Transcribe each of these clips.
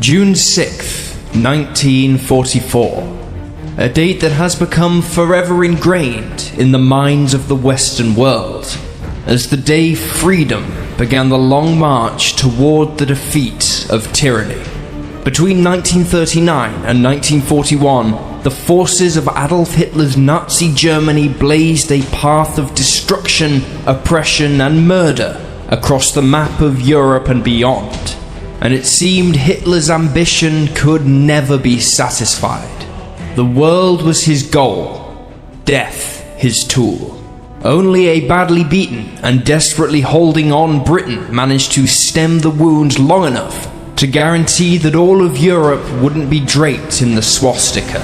June 6th, 1944. A date that has become forever ingrained in the minds of the Western world, as the day freedom began the long march toward the defeat of tyranny. Between 1939 and 1941, the forces of Adolf Hitler's Nazi Germany blazed a path of destruction, oppression, and murder across the map of Europe and beyond, and it seemed Hitler's ambition could never be satisfied. The world was his goal, death his tool. Only a badly beaten and desperately holding on Britain managed to stem the wound long enough to guarantee that all of Europe wouldn't be draped in the swastika.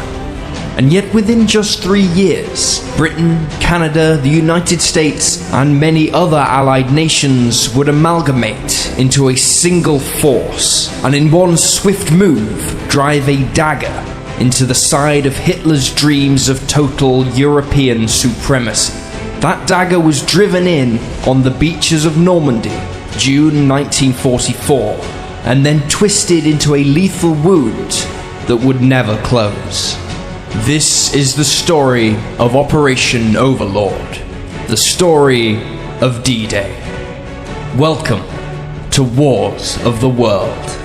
And yet within just 3 years, Britain, Canada, the United States, and many other allied nations would amalgamate into a single force, and in one swift move, drive a dagger into the side of Hitler's dreams of total European supremacy. That dagger was driven in on the beaches of Normandy, June 1944, and then twisted into a lethal wound that would never close. This is the story of Operation Overlord, the story of D-Day. Welcome to Wars of the World.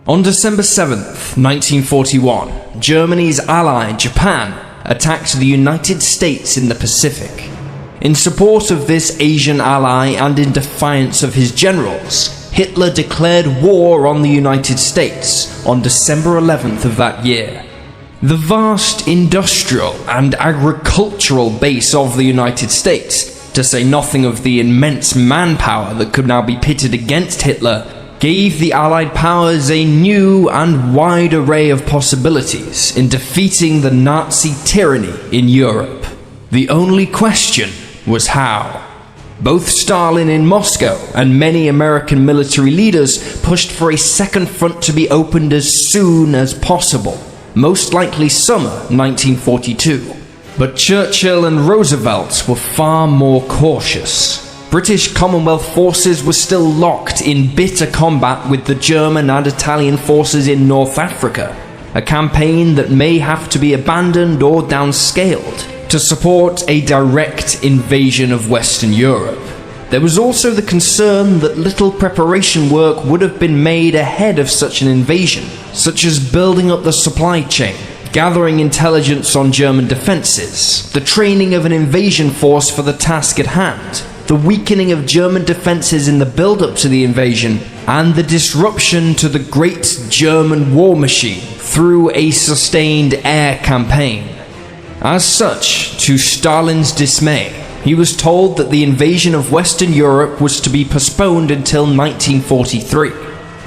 On December 7th, 1941, Germany's ally, Japan, attacked the United States in the Pacific. In support of this Asian ally and in defiance of his generals, Hitler declared war on the United States on December 11th of that year. The vast industrial and agricultural base of the United States, to say nothing of the immense manpower that could now be pitted against Hitler, gave the Allied powers a new and wide array of possibilities in defeating the Nazi tyranny in Europe. The only question was how. Both Stalin in Moscow and many American military leaders pushed for a second front to be opened as soon as possible, most likely summer 1942. But Churchill and Roosevelt were far more cautious. British Commonwealth forces were still locked in bitter combat with the German and Italian forces in North Africa, a campaign that may have to be abandoned or downscaled to support a direct invasion of Western Europe. There was also the concern that little preparation work would have been made ahead of such an invasion, such as building up the supply chain, gathering intelligence on German defenses, the training of an invasion force for the task at hand, the weakening of German defenses in the build-up to the invasion, and the disruption to the great German war machine through a sustained air campaign. As such, to Stalin's dismay, he was told that the invasion of Western Europe was to be postponed until 1943.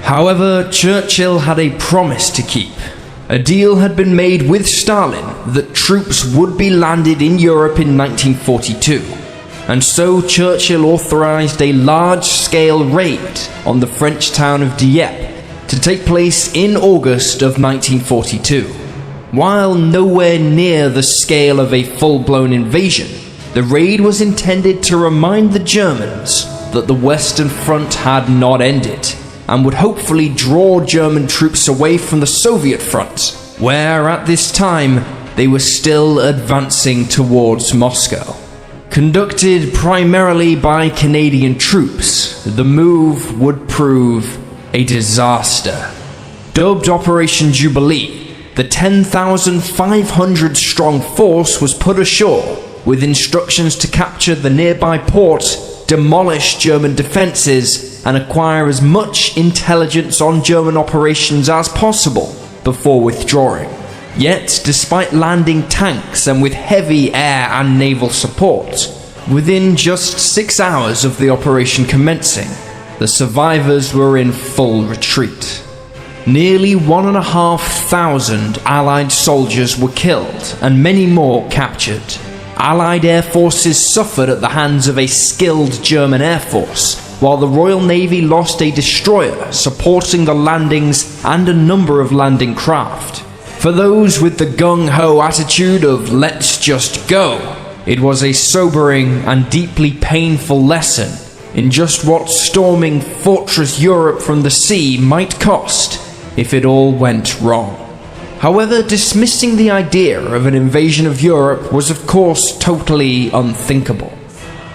However, Churchill had a promise to keep. A deal had been made with Stalin that troops would be landed in Europe in 1942. And so Churchill authorized a large-scale raid on the French town of Dieppe to take place in August of 1942. While nowhere near the scale of a full-blown invasion, the raid was intended to remind the Germans that the Western Front had not ended, and would hopefully draw German troops away from the Soviet front, where at this time they were still advancing towards Moscow. Conducted primarily by Canadian troops, the move would prove a disaster. Dubbed Operation Jubilee, the 10,500-strong force was put ashore with instructions to capture the nearby port, demolish German defenses, and acquire as much intelligence on German operations as possible before withdrawing. Yet, despite landing tanks and with heavy air and naval support, within just 6 hours of the operation commencing, the survivors were in full retreat. Nearly 1,500 Allied soldiers were killed and many more captured. Allied air forces suffered at the hands of a skilled German air force, while the Royal Navy lost a destroyer supporting the landings and a number of landing craft. For those with the gung-ho attitude of "let's just go," it was a sobering and deeply painful lesson in just what storming Fortress Europe from the sea might cost if it all went wrong. However, dismissing the idea of an invasion of Europe was of course totally unthinkable.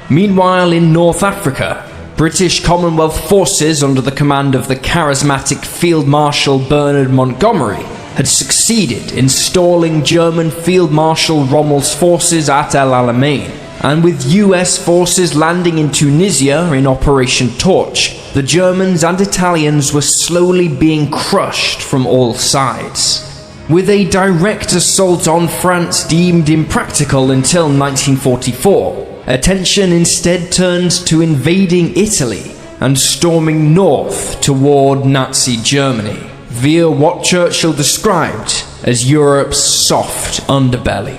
Meanwhile, in North Africa, British Commonwealth forces under the command of the charismatic Field Marshal Bernard Montgomery had succeeded in stalling German Field Marshal Rommel's forces at El Alamein, and with US forces landing in Tunisia in Operation Torch, the Germans and Italians were slowly being crushed from all sides. With a direct assault on France deemed impractical until 1944, attention instead turned to invading Italy and storming north toward Nazi Germany, via what Churchill described as Europe's soft underbelly.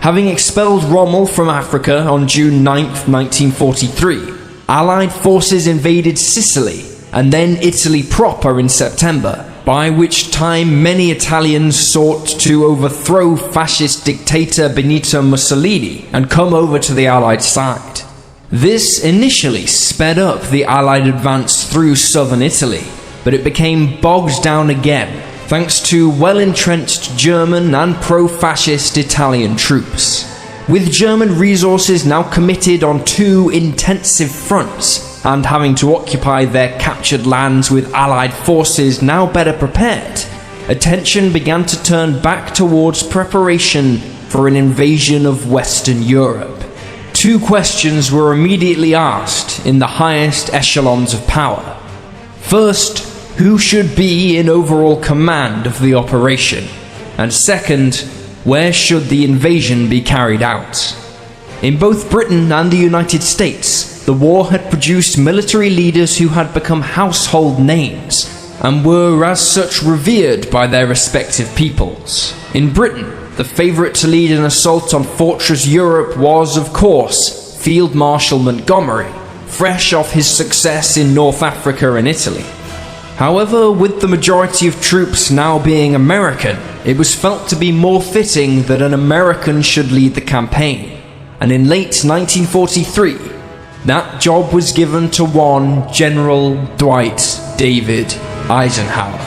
Having expelled Rommel from Africa on June 9, 1943, Allied forces invaded Sicily and then Italy proper in September, by which time many Italians sought to overthrow fascist dictator Benito Mussolini and come over to the Allied side. This initially sped up the Allied advance through southern Italy, but it became bogged down again thanks to well-entrenched German and pro-fascist Italian troops. With German resources now committed on two intensive fronts, and having to occupy their captured lands with Allied forces now better prepared, attention began to turn back towards preparation for an invasion of Western Europe. Two questions were immediately asked in the highest echelons of power. First, who should be in overall command of the operation? And second, where should the invasion be carried out? In both Britain and the United States, the war had produced military leaders who had become household names and were as such revered by their respective peoples. In Britain, the favourite to lead an assault on Fortress Europe was, of course, Field Marshal Montgomery, fresh off his success in North Africa and Italy. However, with the majority of troops now being American, it was felt to be more fitting that an American should lead the campaign, and in late 1943, that job was given to one General Dwight David Eisenhower.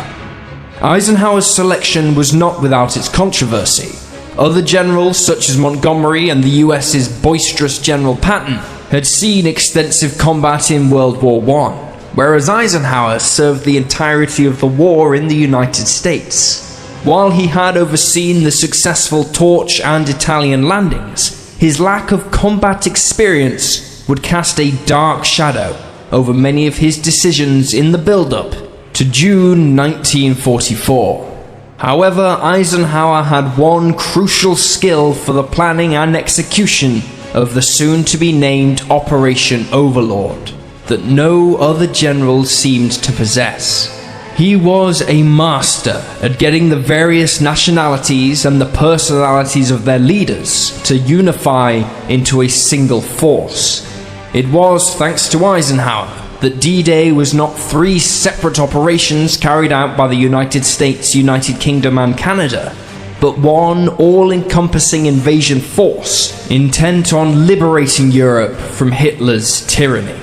Eisenhower's selection was not without its controversy. Other generals such as Montgomery and the US's boisterous General Patton had seen extensive combat in World War I, whereas Eisenhower served the entirety of the war in the United States. While he had overseen the successful Torch and Italian landings, his lack of combat experience would cast a dark shadow over many of his decisions in the build-up to June 1944. However, Eisenhower had one crucial skill for the planning and execution of the soon-to-be-named Operation Overlord that no other general seemed to possess. He was a master at getting the various nationalities and the personalities of their leaders to unify into a single force. It was thanks to Eisenhower that D-Day was not three separate operations carried out by the United States, United Kingdom and Canada, but one all-encompassing invasion force intent on liberating Europe from Hitler's tyranny.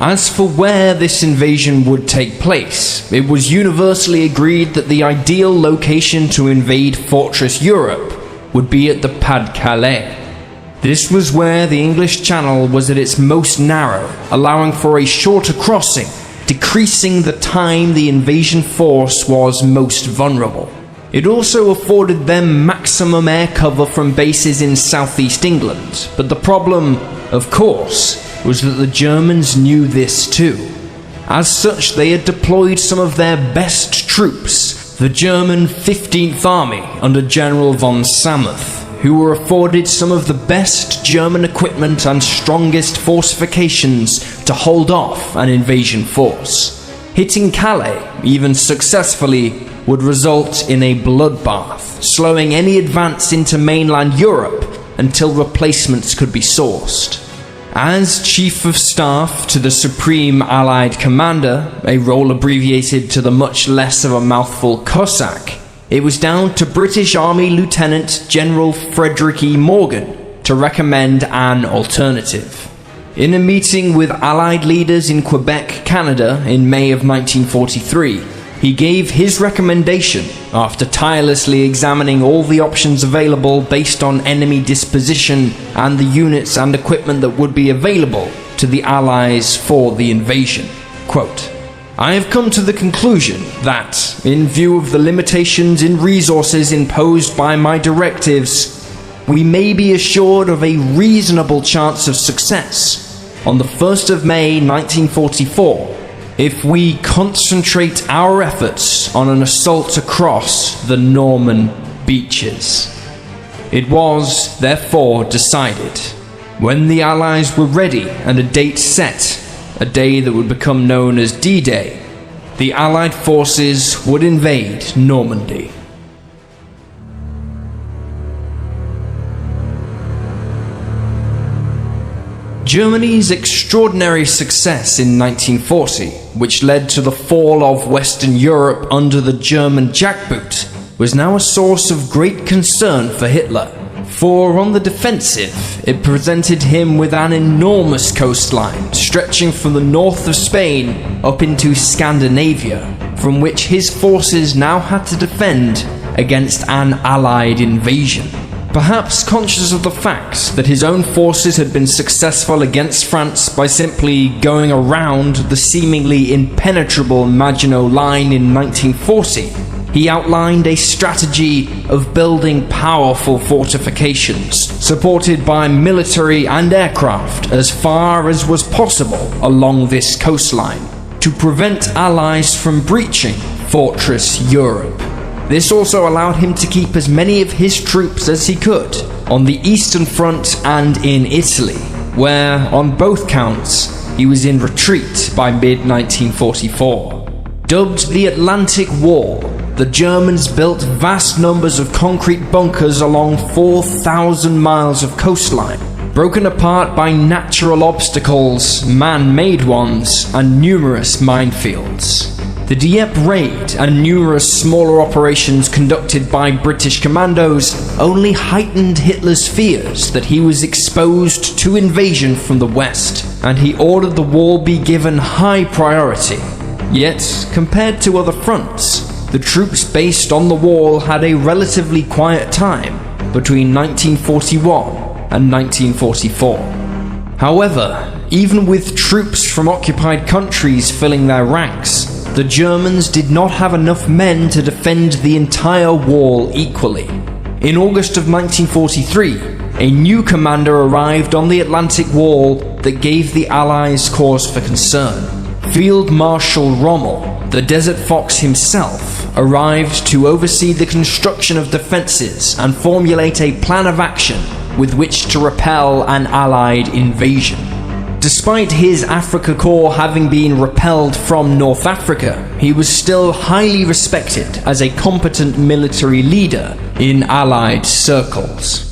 As for where this invasion would take place, it was universally agreed that the ideal location to invade Fortress Europe would be at the Pas-de-Calais. This was where the English Channel was at its most narrow, allowing for a shorter crossing, decreasing the time the invasion force was most vulnerable. It also afforded them maximum air cover from bases in southeast England, but the problem, of course, was that the Germans knew this too. As such, they had deployed some of their best troops the German 15th Army under General von Samuth, who were afforded some of the best German equipment and strongest fortifications to hold off an invasion force. Hitting Calais, even successfully, would result in a bloodbath, slowing any advance into mainland Europe until replacements could be sourced. As Chief of Staff to the Supreme Allied Commander, a role abbreviated to the much less of a mouthful Cossack, it was down to British Army Lieutenant General Frederick E. Morgan to recommend an alternative. In a meeting with Allied leaders in Quebec, Canada, in May of 1943, he gave his recommendation after tirelessly examining all the options available based on enemy disposition and the units and equipment that would be available to the Allies for the invasion. Quote, "I have come to the conclusion that, in view of the limitations in resources imposed by my directives, we may be assured of a reasonable chance of success on the 1st of May 1944 if we concentrate our efforts on an assault across the Norman beaches." It was, therefore, decided, when the Allies were ready and a date set, a day that would become known as D-Day, the Allied forces would invade Normandy. Germany's extraordinary success in 1940, which led to the fall of Western Europe under the German jackboot, was now a source of great concern for Hitler. For on the defensive, it presented him with an enormous coastline stretching from the north of Spain up into Scandinavia, from which his forces now had to defend against an Allied invasion. Perhaps conscious of the fact that his own forces had been successful against France by simply going around the seemingly impenetrable Maginot Line in 1940, he outlined a strategy of building powerful fortifications, supported by military and aircraft as far as was possible along this coastline, to prevent Allies from breaching Fortress Europe. This also allowed him to keep as many of his troops as he could on the Eastern Front and in Italy, where, on both counts, he was in retreat by mid-1944. Dubbed the Atlantic Wall, the Germans built vast numbers of concrete bunkers along 4,000 miles of coastline, broken apart by natural obstacles, man-made ones, and numerous minefields. The Dieppe raid and numerous smaller operations conducted by British commandos only heightened Hitler's fears that he was exposed to invasion from the west, and he ordered the wall be given high priority. Yet, compared to other fronts, the troops based on the wall had a relatively quiet time between 1941 and 1944. However, even with troops from occupied countries filling their ranks, the Germans did not have enough men to defend the entire wall equally. In August of 1943, a new commander arrived on the Atlantic Wall that gave the Allies cause for concern. Field Marshal Rommel, the Desert Fox himself, arrived to oversee the construction of defenses and formulate a plan of action with which to repel an Allied invasion. Despite his Africa Corps having been repelled from North Africa, he was still highly respected as a competent military leader in Allied circles.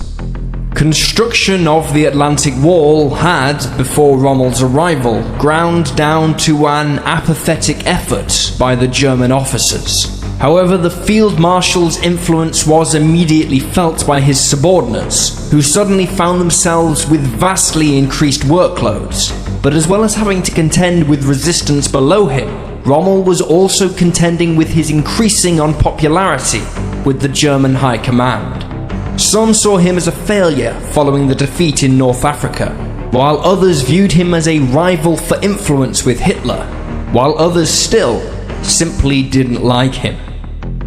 Construction of the Atlantic Wall had, before Rommel's arrival, ground down to an apathetic effort by the German officers. However, the Field Marshal's influence was immediately felt by his subordinates, who suddenly found themselves with vastly increased workloads. But as well as having to contend with resistance below him, Rommel was also contending with his increasing unpopularity with the German High Command. Some saw him as a failure following the defeat in North Africa, while others viewed him as a rival for influence with Hitler, while others still simply didn't like him.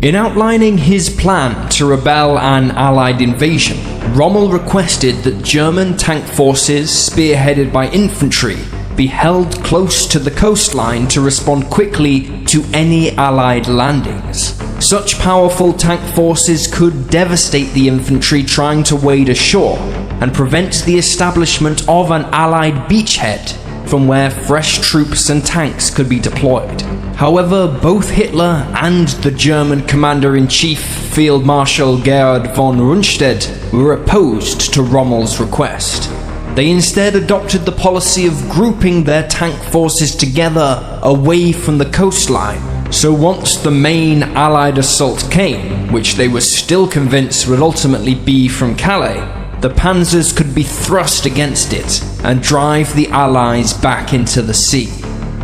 In outlining his plan to repel an Allied invasion, Rommel requested that German tank forces, spearheaded by infantry, be held close to the coastline to respond quickly to any Allied landings. Such powerful tank forces could devastate the infantry trying to wade ashore and prevent the establishment of an Allied beachhead from where fresh troops and tanks could be deployed. However, both Hitler and the German Commander-in-Chief, Field Marshal Gerhard von Rundstedt, were opposed to Rommel's request. They instead adopted the policy of grouping their tank forces together away from the coastline, so once the main Allied assault came, which they were still convinced would ultimately be from Calais, the panzers could be thrust against it and drive the Allies back into the sea.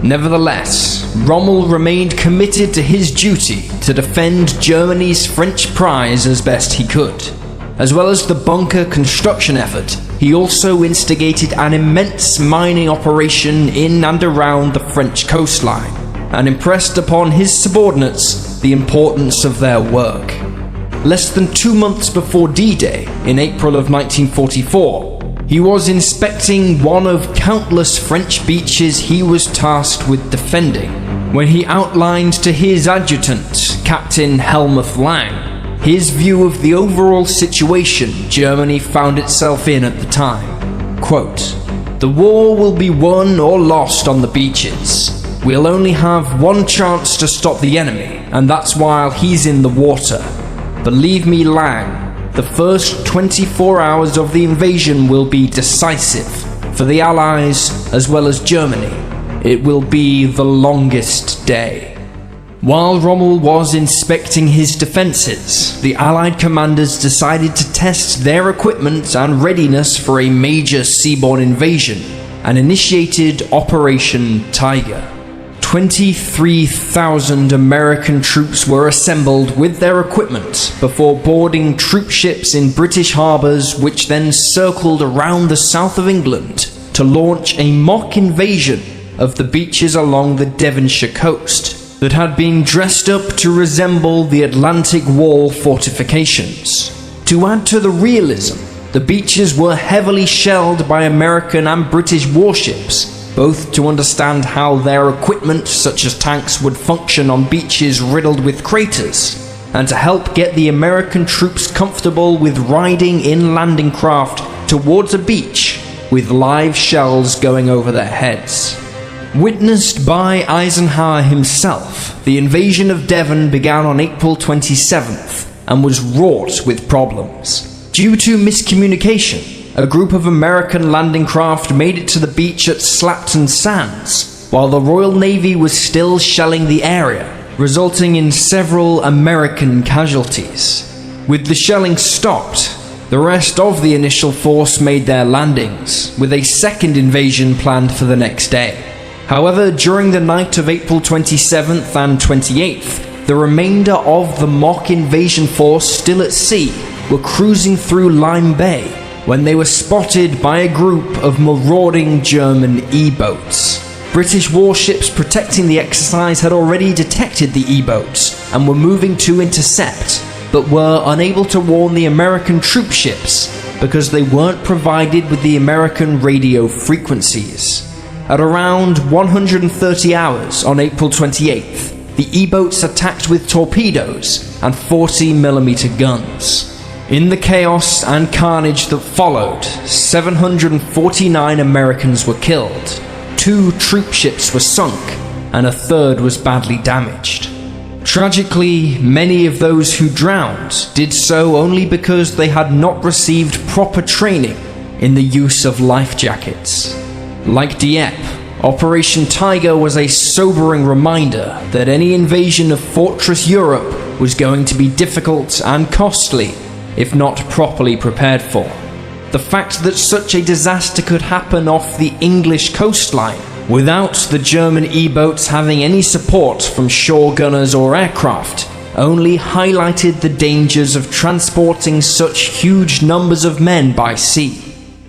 Nevertheless, Rommel remained committed to his duty to defend Germany's French prize as best he could. As well as the bunker construction effort, he also instigated an immense mining operation in and around the French coastline, and impressed upon his subordinates the importance of their work. Less than 2 months before D-Day, in April of 1944, he was inspecting one of countless French beaches he was tasked with defending, when he outlined to his adjutant, Captain Helmuth Lang, his view of the overall situation Germany found itself in at the time. Quote, "The war will be won or lost on the beaches. We'll only have one chance to stop the enemy, and that's while he's in the water. Believe me, Lang, the first 24 hours of the invasion will be decisive. For the Allies, as well as Germany, it will be the longest day." While Rommel was inspecting his defenses, the Allied commanders decided to test their equipment and readiness for a major seaborne invasion, and initiated Operation Tiger. 23,000 American troops were assembled with their equipment before boarding troop ships in British harbors, which then circled around the south of England to launch a mock invasion of the beaches along the Devonshire coast that had been dressed up to resemble the Atlantic Wall fortifications. To add to the realism, the beaches were heavily shelled by American and British warships, both to understand how their equipment, such as tanks, would function on beaches riddled with craters, and to help get the American troops comfortable with riding in landing craft towards a beach with live shells going over their heads. Witnessed by Eisenhower himself, the invasion of Devon began on April 27th and was wrought with problems. Due to miscommunication, a group of American landing craft made it to the beach at Slapton Sands, while the Royal Navy was still shelling the area, resulting in several American casualties. With the shelling stopped, the rest of the initial force made their landings, with a second invasion planned for the next day. However, during the night of April 27th and 28th, the remainder of the mock invasion force still at sea were cruising through Lime Bay when they were spotted by a group of marauding German E-boats. British warships protecting the exercise had already detected the E-boats and were moving to intercept, but were unable to warn the American troop ships because they weren't provided with the American radio frequencies. At around 130 hours on April 28th, the E-boats attacked with torpedoes and 40mm guns. In the chaos and carnage that followed, 749 Americans were killed, 2 troop ships were sunk, and a third was badly damaged. Tragically, many of those who drowned did so only because they had not received proper training in the use of life jackets. Like Dieppe, Operation Tiger was a sobering reminder that any invasion of Fortress Europe was going to be difficult and costly if not properly prepared for. The fact that such a disaster could happen off the English coastline without the German E-boats having any support from shore gunners or aircraft only highlighted the dangers of transporting such huge numbers of men by sea.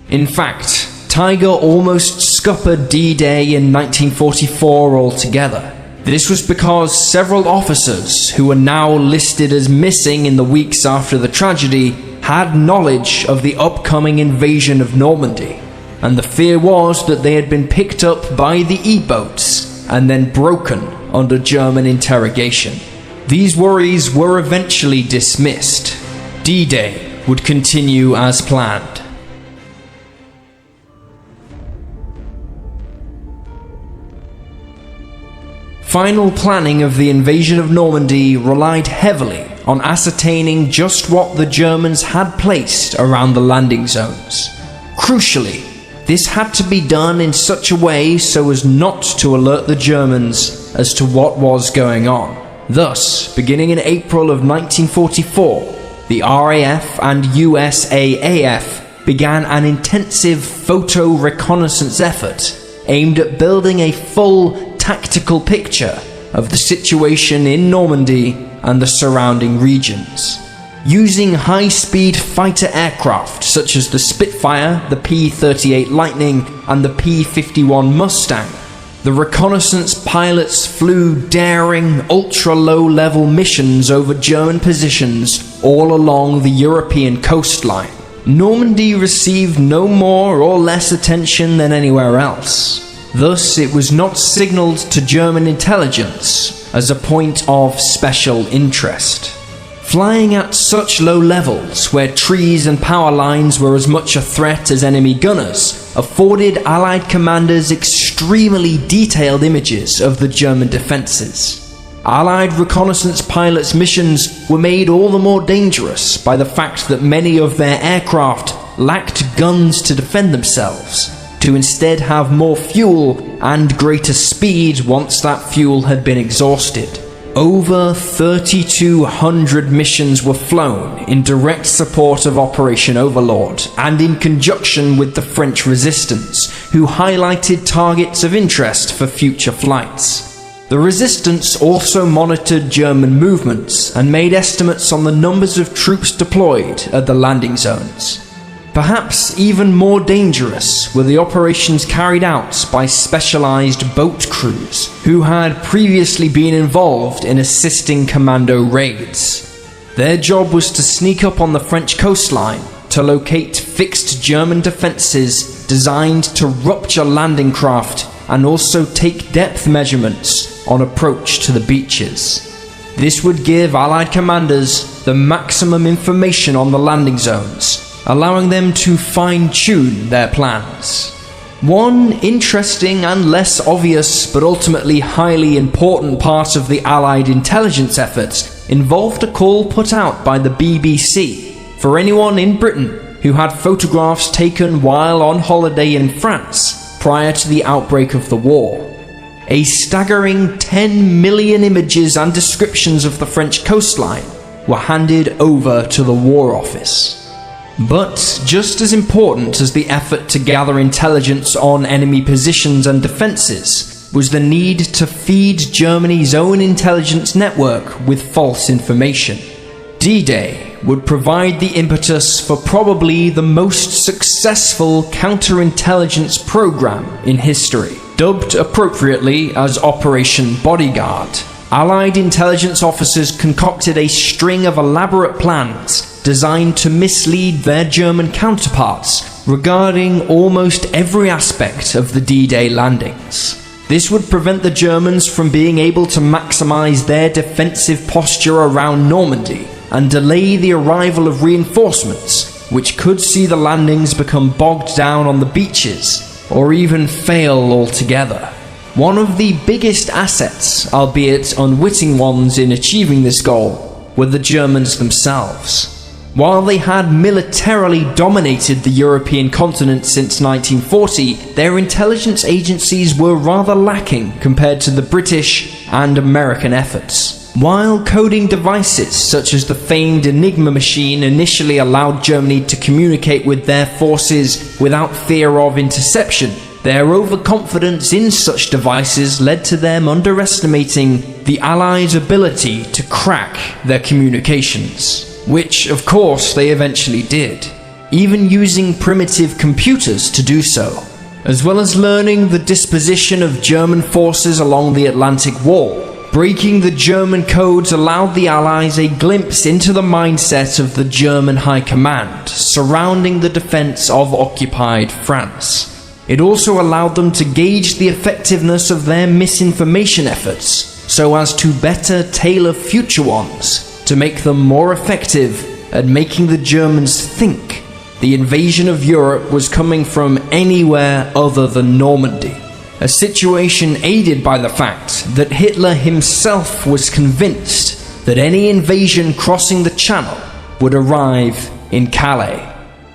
In fact, Tiger almost scuppered D-Day in 1944 altogether. This was because several officers who were now listed as missing in the weeks after the tragedy had knowledge of the upcoming invasion of Normandy. and the fear was that they had been picked up by the E-boats and then broken under German interrogation. These worries were eventually dismissed. D-Day would continue as planned. Final planning of the invasion of Normandy relied heavily on ascertaining just what the Germans had placed around the landing zones. Crucially, this had to be done in such a way so as not to alert the Germans as to what was going on. Thus, beginning in April of 1944, the RAF and USAAF began an intensive photo reconnaissance effort aimed at building a full tactical picture of the situation in Normandy and the surrounding regions. Using high-speed fighter aircraft such as the Spitfire, the P-38 Lightning, and the P-51 Mustang, the reconnaissance pilots flew daring, ultra-low-level missions over German positions all along the European coastline. Normandy received no more or less attention than anywhere else. Thus, it was not signaled to German intelligence as a point of special interest. Flying at such low levels, where trees and power lines were as much a threat as enemy gunners, afforded Allied commanders extremely detailed images of the German defenses. Allied reconnaissance pilots' missions were made all the more dangerous by the fact that many of their aircraft lacked guns to defend themselves, to instead have more fuel and greater speed once that fuel had been exhausted. Over 3,200 missions were flown in direct support of Operation Overlord and in conjunction with the French resistance, who highlighted targets of interest for future flights. The resistance also monitored German movements and made estimates on the numbers of troops deployed at the landing zones. Perhaps even more dangerous were the operations carried out by specialized boat crews who had previously been involved in assisting commando raids. Their job was to sneak up on the French coastline to locate fixed German defenses designed to rupture landing craft and also take depth measurements on approach to the beaches. This would give Allied commanders the maximum information on the landing zones, allowing them to fine-tune their plans. One interesting and less obvious but ultimately highly important part of the Allied intelligence efforts involved a call put out by the BBC for anyone in Britain who had photographs taken while on holiday in France prior to the outbreak of the war. A staggering 10 million images and descriptions of the French coastline were handed over to the War Office. But just as important as the effort to gather intelligence on enemy positions and defenses was the need to feed Germany's own intelligence network with false information. D-Day would provide the impetus for probably the most successful counterintelligence program in history, dubbed appropriately as Operation Bodyguard. Allied intelligence officers concocted a string of elaborate plans designed to mislead their German counterparts regarding almost every aspect of the D-Day landings. This would prevent the Germans from being able to maximize their defensive posture around Normandy and delay the arrival of reinforcements, which could see the landings become bogged down on the beaches or even fail altogether. One of the biggest assets, albeit unwitting ones, in achieving this goal were the Germans themselves. While they had militarily dominated the European continent since 1940, their intelligence agencies were rather lacking compared to the British and American efforts. While coding devices such as the famed Enigma machine initially allowed Germany to communicate with their forces without fear of interception, their overconfidence in such devices led to them underestimating the Allies' ability to crack their communications. Which, of course, they eventually did, even using primitive computers to do so, as well as learning the disposition of German forces along the Atlantic Wall. Breaking the German codes allowed the Allies a glimpse into the mindset of the German High Command surrounding the defense of occupied France. It also allowed them to gauge the effectiveness of their misinformation efforts so as to better tailor future ones to make them more effective at making the Germans think the invasion of Europe was coming from anywhere other than Normandy. A situation aided by the fact that Hitler himself was convinced that any invasion crossing the Channel would arrive in Calais.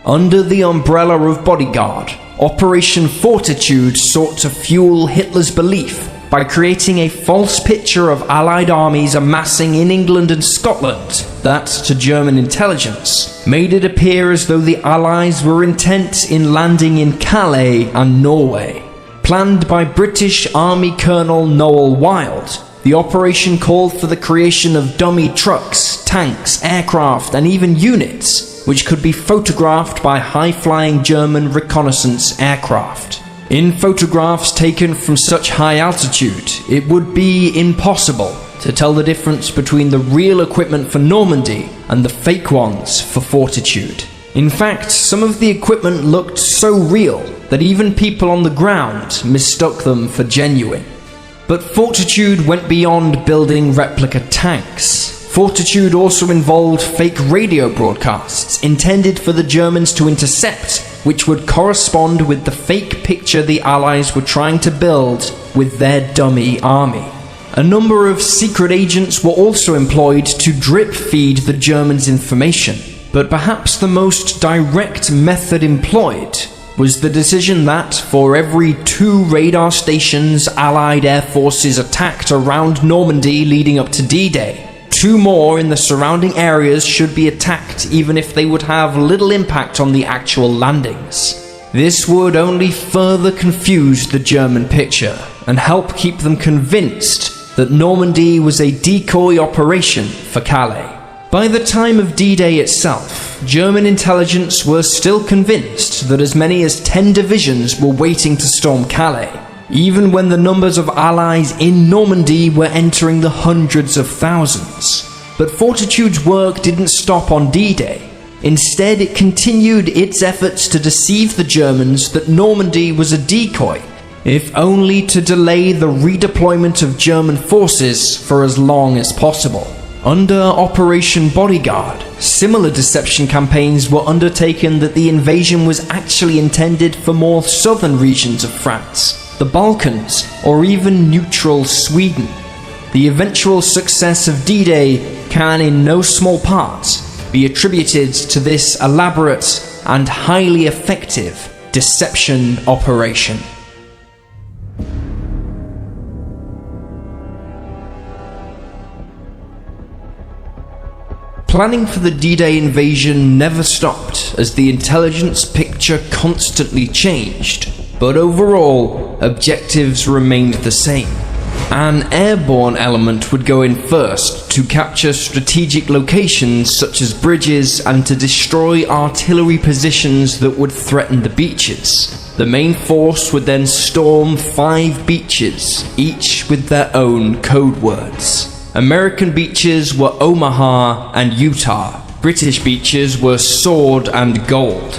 Under the umbrella of Bodyguard, Operation Fortitude sought to fuel Hitler's belief by creating a false picture of Allied armies amassing in England and Scotland that, to German intelligence, made it appear as though the Allies were intent in landing in Calais and Norway. Planned by British Army Colonel Noel Wild, the operation called for the creation of dummy trucks, tanks, aircraft, and even units, which could be photographed by high-flying German reconnaissance aircraft. In photographs taken from such high altitude, it would be impossible to tell the difference between the real equipment for Normandy and the fake ones for Fortitude. In fact, some of the equipment looked so real that even people on the ground mistook them for genuine. But Fortitude went beyond building replica tanks. Fortitude also involved fake radio broadcasts intended for the Germans to intercept, which would correspond with the fake picture the Allies were trying to build with their dummy army. A number of secret agents were also employed to drip feed the Germans information, but perhaps the most direct method employed was the decision that for every 2 radar stations Allied air forces attacked around Normandy leading up to D-Day, 2 more in the surrounding areas should be attacked even if they would have little impact on the actual landings. This would only further confuse the German picture and help keep them convinced that Normandy was a decoy operation for Calais. By the time of D-Day itself, German intelligence were still convinced that as many as 10 divisions were waiting to storm Calais, even when the numbers of Allies in Normandy were entering the hundreds of thousands. But Fortitude's work didn't stop on D-Day. Instead, it continued its efforts to deceive the Germans that Normandy was a decoy, if only to delay the redeployment of German forces for as long as possible. Under Operation Bodyguard, similar deception campaigns were undertaken that the invasion was actually intended for more southern regions of France, the Balkans, or even neutral Sweden. The eventual success of D-Day can, in no small part, be attributed to this elaborate and highly effective deception operation. Planning for the D-Day invasion never stopped as the intelligence picture constantly changed, but overall, objectives remained the same. An airborne element would go in first to capture strategic locations such as bridges and to destroy artillery positions that would threaten the beaches. The main force would then storm 5 beaches, each with their own code words. American beaches were Omaha and Utah. British beaches were Sword and Gold.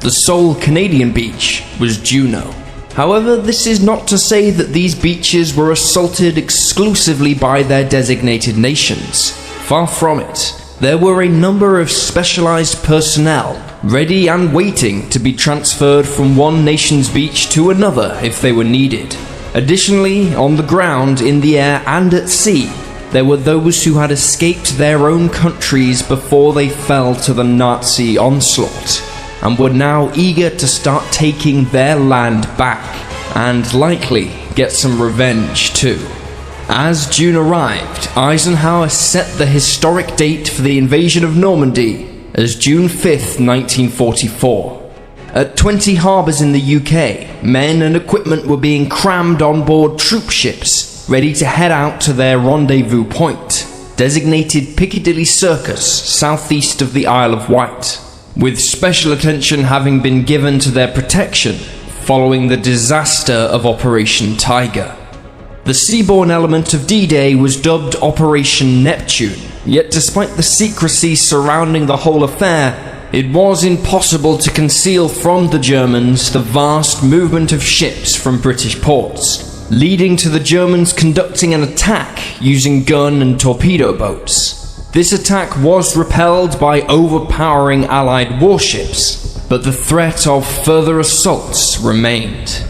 The sole Canadian beach was Juno. However, this is not to say that these beaches were assaulted exclusively by their designated nations. Far from it. There were a number of specialized personnel ready and waiting to be transferred from one nation's beach to another if they were needed. Additionally, on the ground, in the air, and at sea, there were those who had escaped their own countries before they fell to the Nazi onslaught, and were now eager to start taking their land back, and likely get some revenge too. As June arrived, Eisenhower set the historic date for the invasion of Normandy as June 5th, 1944. At 20 harbours in the UK, men and equipment were being crammed on board troop ships, ready to head out to their rendezvous point, designated Piccadilly Circus, southeast of the Isle of Wight, with special attention having been given to their protection following the disaster of Operation Tiger. The seaborne element of D-Day was dubbed Operation Neptune, yet despite the secrecy surrounding the whole affair, it was impossible to conceal from the Germans the vast movement of ships from British ports, leading to the Germans conducting an attack using gun and torpedo boats. This attack was repelled by overpowering Allied warships, but the threat of further assaults remained.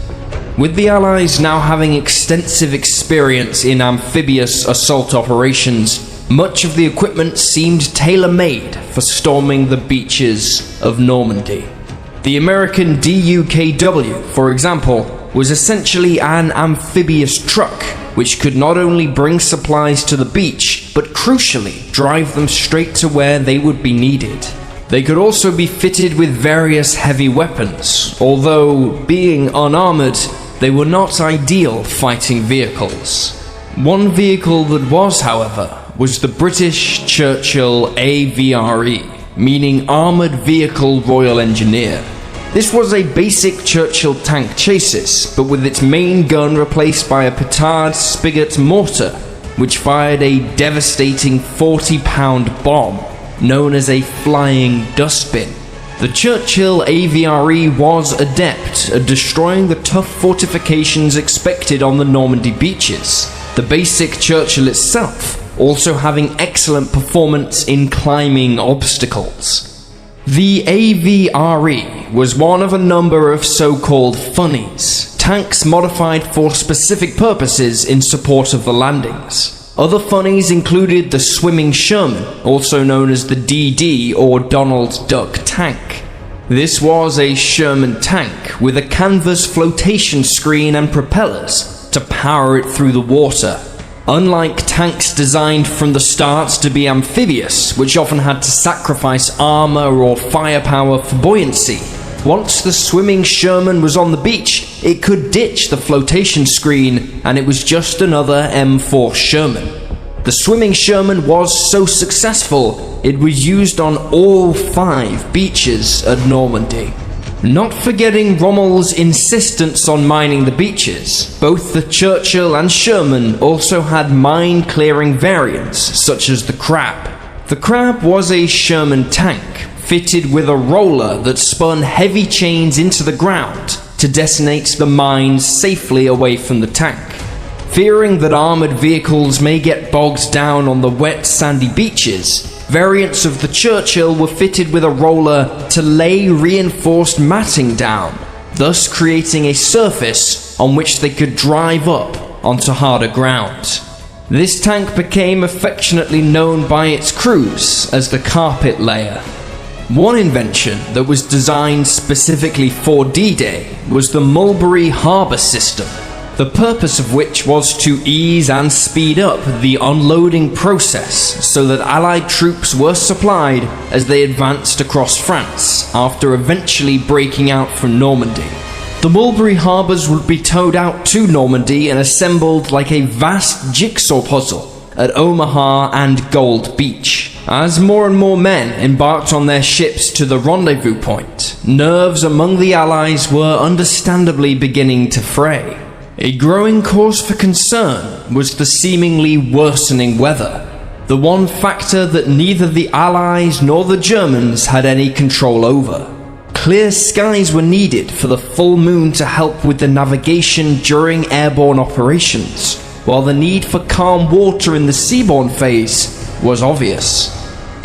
With the Allies now having extensive experience in amphibious assault operations, much of the equipment seemed tailor-made for storming the beaches of Normandy. The American DUKW, for example, was essentially an amphibious truck, which could not only bring supplies to the beach, but crucially drive them straight to where they would be needed. They could also be fitted with various heavy weapons, although, being unarmored, they were not ideal fighting vehicles. One vehicle that was, however, was the British Churchill AVRE, meaning Armoured Vehicle Royal Engineer. This was a basic Churchill tank chassis, but with its main gun replaced by a petard spigot mortar, which fired a devastating 40-pound bomb, known as a flying dustbin. The Churchill AVRE was adept at destroying the tough fortifications expected on the Normandy beaches, the basic Churchill itself also having excellent performance in climbing obstacles. The AVRE was one of a number of so-called funnies, tanks modified for specific purposes in support of the landings. Other funnies included the Swimming Sherman, also known as the DD or Donald Duck tank. This was a Sherman tank with a canvas flotation screen and propellers to power it through the water. Unlike tanks designed from the start to be amphibious, which often had to sacrifice armor or firepower for buoyancy, once the Swimming Sherman was on the beach, it could ditch the flotation screen and it was just another M4 Sherman. The Swimming Sherman was so successful, it was used on all 5 beaches at Normandy. Not forgetting Rommel's insistence on mining the beaches, both the Churchill and Sherman also had mine-clearing variants, such as the Crab. The Crab was a Sherman tank, fitted with a roller that spun heavy chains into the ground to detonate the mines safely away from the tank. Fearing that armored vehicles may get bogged down on the wet, sandy beaches, variants of the Churchill were fitted with a roller to lay reinforced matting down, thus creating a surface on which they could drive up onto harder ground. This tank became affectionately known by its crews as the carpet layer. One invention that was designed specifically for D-Day was the Mulberry Harbour system, the purpose of which was to ease and speed up the unloading process so that Allied troops were supplied as they advanced across France after eventually breaking out from Normandy. The Mulberry Harbours would be towed out to Normandy and assembled like a vast jigsaw puzzle at Omaha and Gold Beach. As more and more men embarked on their ships to the rendezvous point, nerves among the Allies were understandably beginning to fray. A growing cause for concern was the seemingly worsening weather, the one factor that neither the Allies nor the Germans had any control over. Clear skies were needed for the full moon to help with the navigation during airborne operations, while the need for calm water in the seaborne phase was obvious.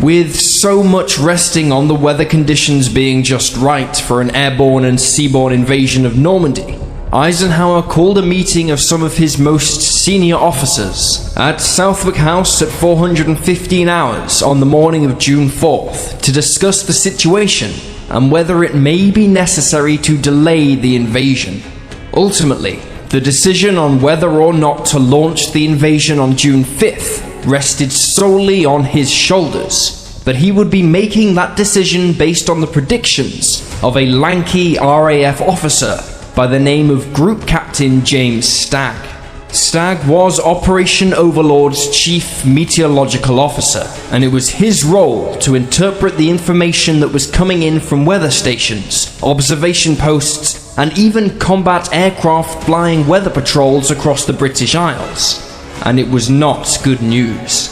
With so much resting on the weather conditions being just right for an airborne and seaborne invasion of Normandy, Eisenhower called a meeting of some of his most senior officers at Southwick House at 4:15 hours on the morning of June 4th to discuss the situation and whether it may be necessary to delay the invasion. Ultimately, the decision on whether or not to launch the invasion on June 5th rested solely on his shoulders, but he would be making that decision based on the predictions of a lanky RAF officer by the name of Group Captain James Stagg. Stagg was Operation Overlord's chief meteorological officer, and it was his role to interpret the information that was coming in from weather stations, observation posts, and even combat aircraft flying weather patrols across the British Isles. And it was not good news.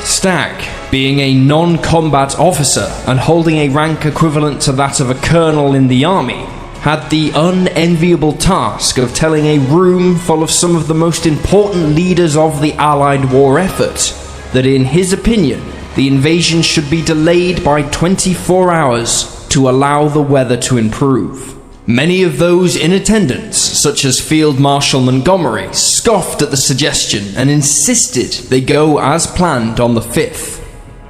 Stagg, being a non-combat officer and holding a rank equivalent to that of a colonel in the army, had the unenviable task of telling a room full of some of the most important leaders of the Allied war effort that in his opinion, the invasion should be delayed by 24 hours to allow the weather to improve. Many of those in attendance, such as Field Marshal Montgomery, scoffed at the suggestion and insisted they go as planned on the 5th.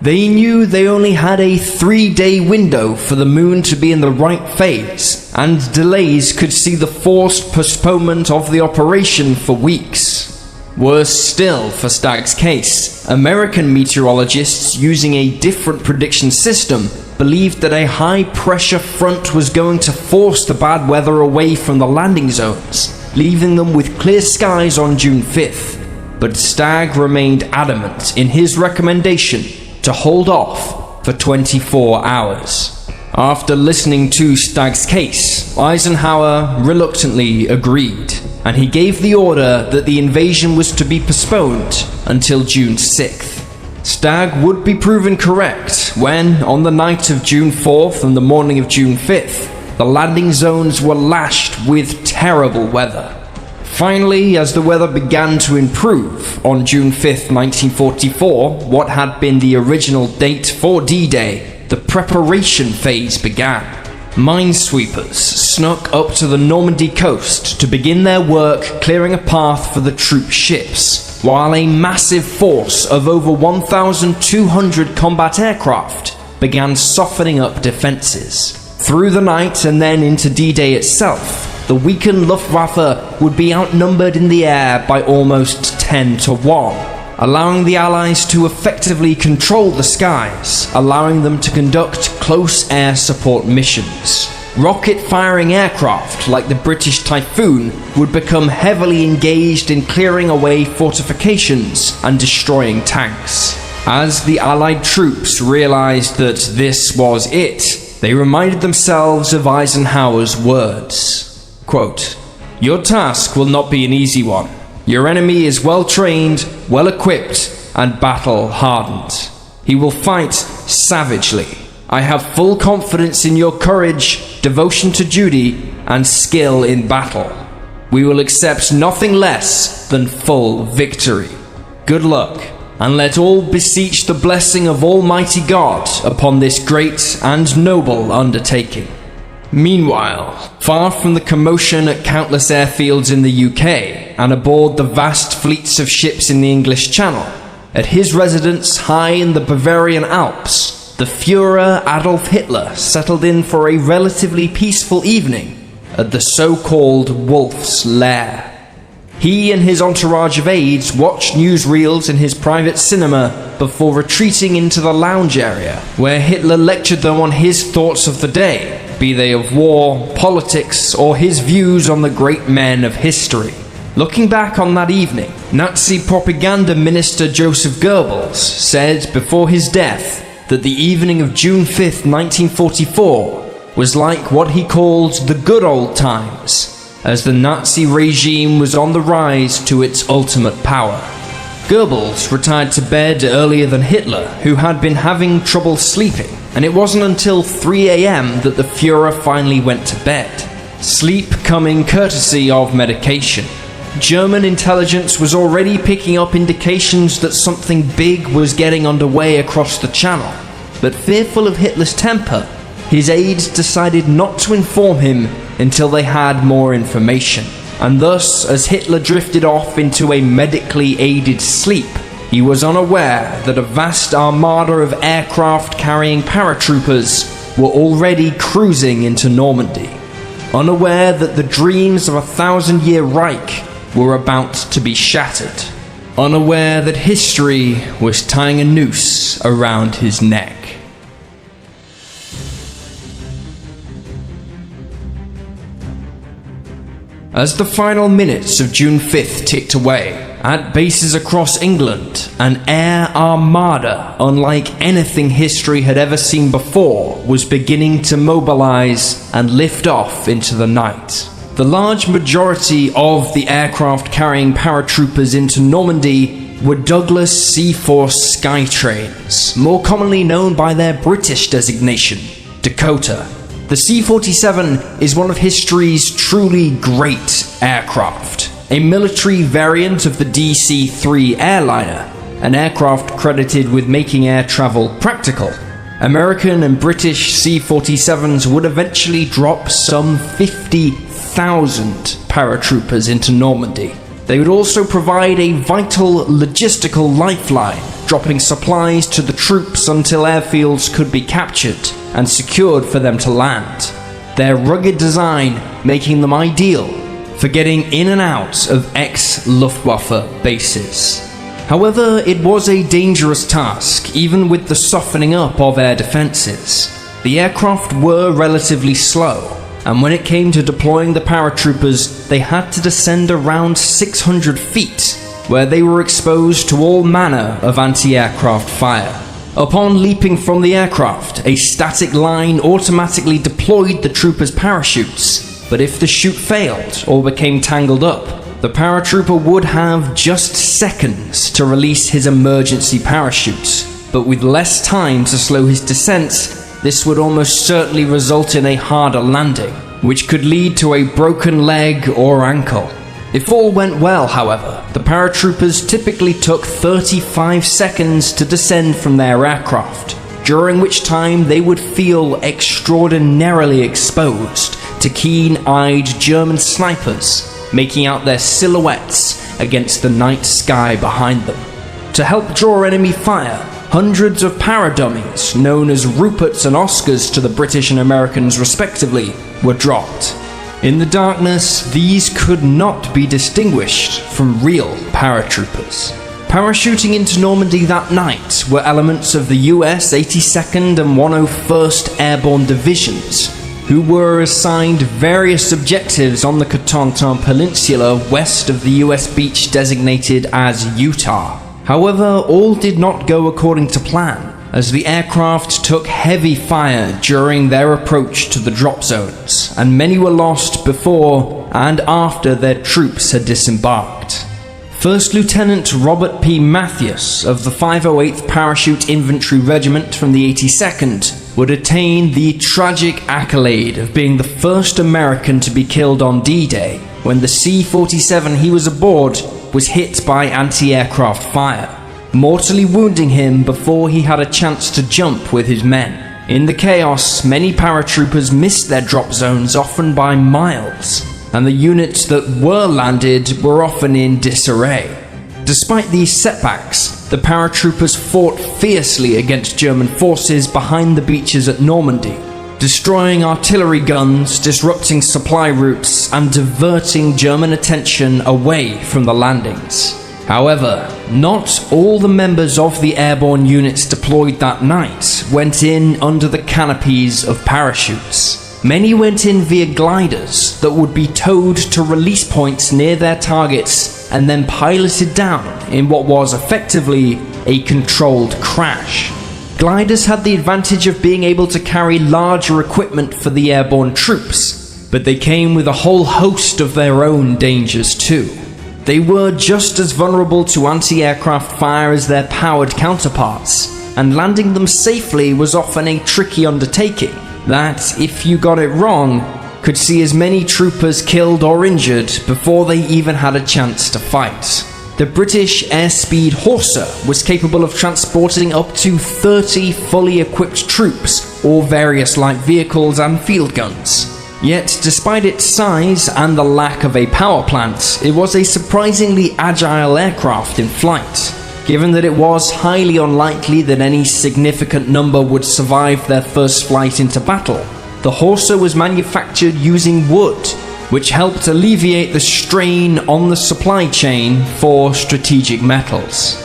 They knew they only had a 3-day window for the moon to be in the right phase, and delays could see the forced postponement of the operation for weeks. Worse still for Stagg's case, American meteorologists using a different prediction system believed that a high-pressure front was going to force the bad weather away from the landing zones, leaving them with clear skies on June 5th. But Stagg remained adamant in his recommendation to hold off for 24 hours. After listening to Stagg's case, Eisenhower reluctantly agreed, and he gave the order that the invasion was to be postponed until June 6th. Stagg would be proven correct when, on the night of June 4th and the morning of June 5th, the landing zones were lashed with terrible weather. Finally, as the weather began to improve, on June 5th, 1944, what had been the original date for D-Day, the preparation phase began. Minesweepers snuck up to the Normandy coast to begin their work clearing a path for the troop ships, while a massive force of over 1,200 combat aircraft began softening up defenses. Through the night and then into D-Day itself, the weakened Luftwaffe would be outnumbered in the air by almost 10-1, allowing the Allies to effectively control the skies, allowing them to conduct close air support missions. Rocket-firing aircraft like the British Typhoon would become heavily engaged in clearing away fortifications and destroying tanks. As the Allied troops realized that this was it, they reminded themselves of Eisenhower's words. Quote, "Your task will not be an easy one. Your enemy is well trained, well equipped, and battle hardened. He will fight savagely. I have full confidence in your courage, devotion to duty, and skill in battle. We will accept nothing less than full victory. Good luck, and let all beseech the blessing of Almighty God upon this great and noble undertaking." Meanwhile, far from the commotion at countless airfields in the UK and aboard the vast fleets of ships in the English Channel, at his residence high in the Bavarian Alps, the Führer Adolf Hitler settled in for a relatively peaceful evening at the so-called Wolf's Lair. He and his entourage of aides watched newsreels in his private cinema before retreating into the lounge area, where Hitler lectured them on his thoughts of the day, be they of war, politics, or his views on the great men of history. Looking back on that evening, Nazi propaganda minister Joseph Goebbels said before his death that the evening of June 5th, 1944 was like what he called the good old times, as the Nazi regime was on the rise to its ultimate power. Goebbels retired to bed earlier than Hitler, who had been having trouble sleeping, and it wasn't until 3 a.m. that the Führer finally went to bed, sleep coming courtesy of medication. German intelligence was already picking up indications that something big was getting underway across the channel, but fearful of Hitler's temper, his aides decided not to inform him until they had more information. And thus, as Hitler drifted off into a medically aided sleep, he was unaware that a vast armada of aircraft carrying paratroopers were already cruising into Normandy. Unaware that the dreams of a 1,000-year Reich were about to be shattered. Unaware that history was tying a noose around his neck. As the final minutes of June 5th ticked away, At bases across England, an air armada, unlike anything history had ever seen before, was beginning to mobilize and lift off into the night. The large majority of the aircraft carrying paratroopers into Normandy were Douglas C-Force Skytrains, more commonly known by their British designation, Dakota. The C-47 is one of history's truly great aircraft, a military variant of the DC-3 airliner, an aircraft credited with making air travel practical. American and British C-47s would eventually drop some 50,000 paratroopers into Normandy. They would also provide a vital logistical lifeline, dropping supplies to the troops until airfields could be captured and secured for them to land. Their rugged design making them ideal for getting in and out of ex-Luftwaffe bases. However, it was a dangerous task, even with the softening up of air defenses. The aircraft were relatively slow, and when it came to deploying the paratroopers, they had to descend around 600 feet, where they were exposed to all manner of anti-aircraft fire. Upon leaping from the aircraft, a static line automatically deployed the troopers' parachutes, but if the chute failed or became tangled up, the paratrooper would have just seconds to release his emergency parachute. But with less time to slow his descent, this would almost certainly result in a harder landing, which could lead to a broken leg or ankle. If all went well, however, the paratroopers typically took 35 seconds to descend from their aircraft, during which time they would feel extraordinarily exposed to keen-eyed German snipers making out their silhouettes against the night sky behind them. To help draw enemy fire, hundreds of paradummies, known as Ruperts and Oscars to the British and Americans respectively, were dropped. In the darkness, these could not be distinguished from real paratroopers. Parachuting into Normandy that night were elements of the US 82nd and 101st Airborne Divisions, who were assigned various objectives on the Cotentin Peninsula west of the US beach designated as Utah. However, all did not go according to plan, as the aircraft took heavy fire during their approach to the drop zones, and many were lost before and after their troops had disembarked. First Lieutenant Robert P. Matthews of the 508th Parachute Infantry Regiment from the 82nd would attain the tragic accolade of being the first American to be killed on D-Day when the C-47 he was aboard was hit by anti-aircraft fire, mortally wounding him before he had a chance to jump with his men. In the chaos, many paratroopers missed their drop zones, often by miles, and the units that were landed were often in disarray. Despite these setbacks, the paratroopers fought fiercely against German forces behind the beaches at Normandy, destroying artillery guns, disrupting supply routes, and diverting German attention away from the landings. However, not all the members of the airborne units deployed that night went in under the canopies of parachutes. Many went in via gliders that would be towed to release points near their targets and then piloted down in what was effectively a controlled crash. Gliders had the advantage of being able to carry larger equipment for the airborne troops, but they came with a whole host of their own dangers too. They were just as vulnerable to anti-aircraft fire as their powered counterparts, and landing them safely was often a tricky undertaking that, if you got it wrong, could see as many troopers killed or injured before they even had a chance to fight. The British airspeed Horsa was capable of transporting up to 30 fully equipped troops, or various light vehicles and field guns. Yet, despite its size and the lack of a power plant, it was a surprisingly agile aircraft in flight, given that it was highly unlikely that any significant number would survive their first flight into battle. The Horsa was manufactured using wood, which helped alleviate the strain on the supply chain for strategic metals.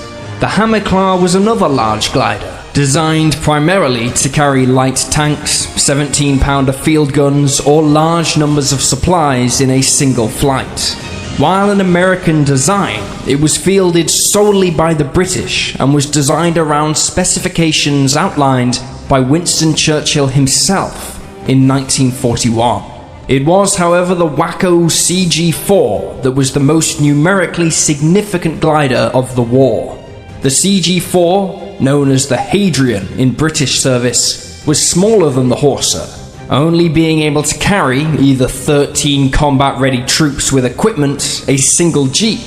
The Hammerklaw was another large glider, designed primarily to carry light tanks, 17-pounder field guns, or large numbers of supplies in a single flight. While an American design, it was fielded solely by the British and was designed around specifications outlined by Winston Churchill himself in 1941. It was, however, the WWII CG-4 that was the most numerically significant glider of the war. The CG-4, known as the Hadrian in British service, was smaller than the Horsa, only being able to carry either 13 combat-ready troops with equipment, a single jeep,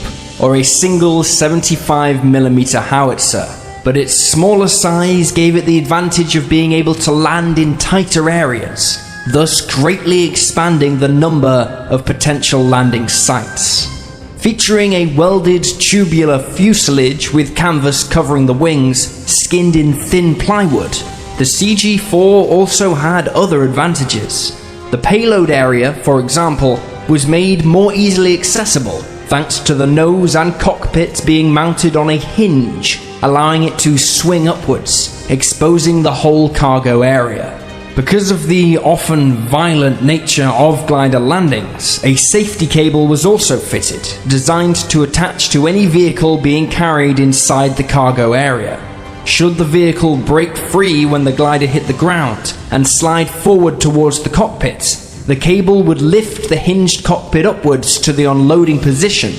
or a single 75mm howitzer. But its smaller size gave it the advantage of being able to land in tighter areas, thus greatly expanding the number of potential landing sites. Featuring a welded tubular fuselage with canvas covering the wings, skinned in thin plywood, the CG-4 also had other advantages. The payload area, for example, was made more easily accessible thanks to the nose and cockpit being mounted on a hinge, allowing it to swing upwards, exposing the whole cargo area. Because of the often violent nature of glider landings, a safety cable was also fitted, designed to attach to any vehicle being carried inside the cargo area. Should the vehicle break free when the glider hit the ground and slide forward towards the cockpit, the cable would lift the hinged cockpit upwards to the unloading position,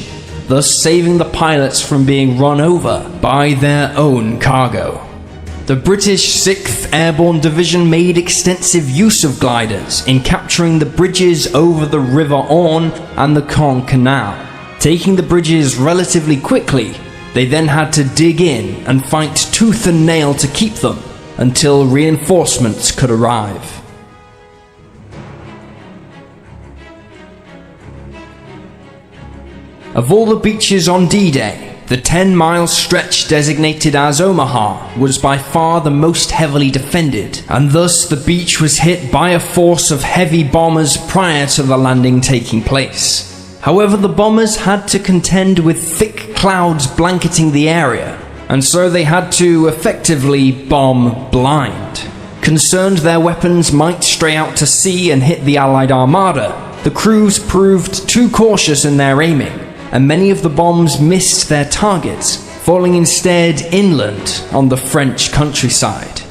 thus saving the pilots from being run over by their own cargo. The British 6th Airborne Division made extensive use of gliders in capturing the bridges over the River Orne and the Caen Canal. Taking the bridges relatively quickly, they then had to dig in and fight tooth and nail to keep them until reinforcements could arrive. Of all the beaches on D-Day, the 10-mile stretch designated as Omaha was by far the most heavily defended, and thus the beach was hit by a force of heavy bombers prior to the landing taking place. However, the bombers had to contend with thick clouds blanketing the area, and so they had to effectively bomb blind. Concerned their weapons might stray out to sea and hit the Allied armada, the crews proved too cautious in their aiming, and many of the bombs missed their targets, falling instead inland on the French countryside.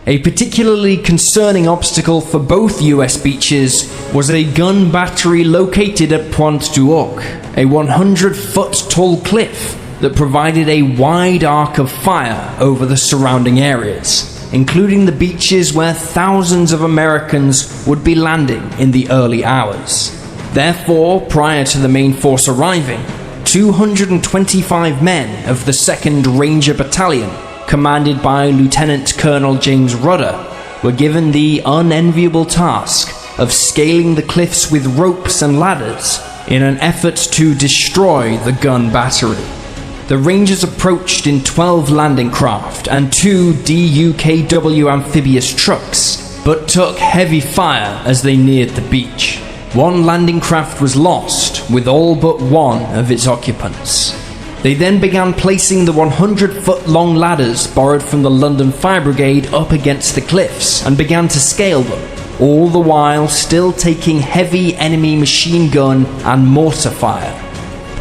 A particularly concerning obstacle for both US beaches was a gun battery located at Pointe du Hoc, a 100-foot tall cliff that provided a wide arc of fire over the surrounding areas, including the beaches where thousands of Americans would be landing in the early hours. Therefore, prior to the main force arriving, 225 men of the 2nd Ranger Battalion, commanded by Lieutenant Colonel James Rudder, were given the unenviable task of scaling the cliffs with ropes and ladders in an effort to destroy the gun battery. The Rangers approached in 12 landing craft and 2 DUKW amphibious trucks, but took heavy fire as they neared the beach. One landing craft was lost, with all but one of its occupants. They then began placing the 100-foot-long ladders borrowed from the London Fire Brigade up against the cliffs and began to scale them, all the while still taking heavy enemy machine gun and mortar fire.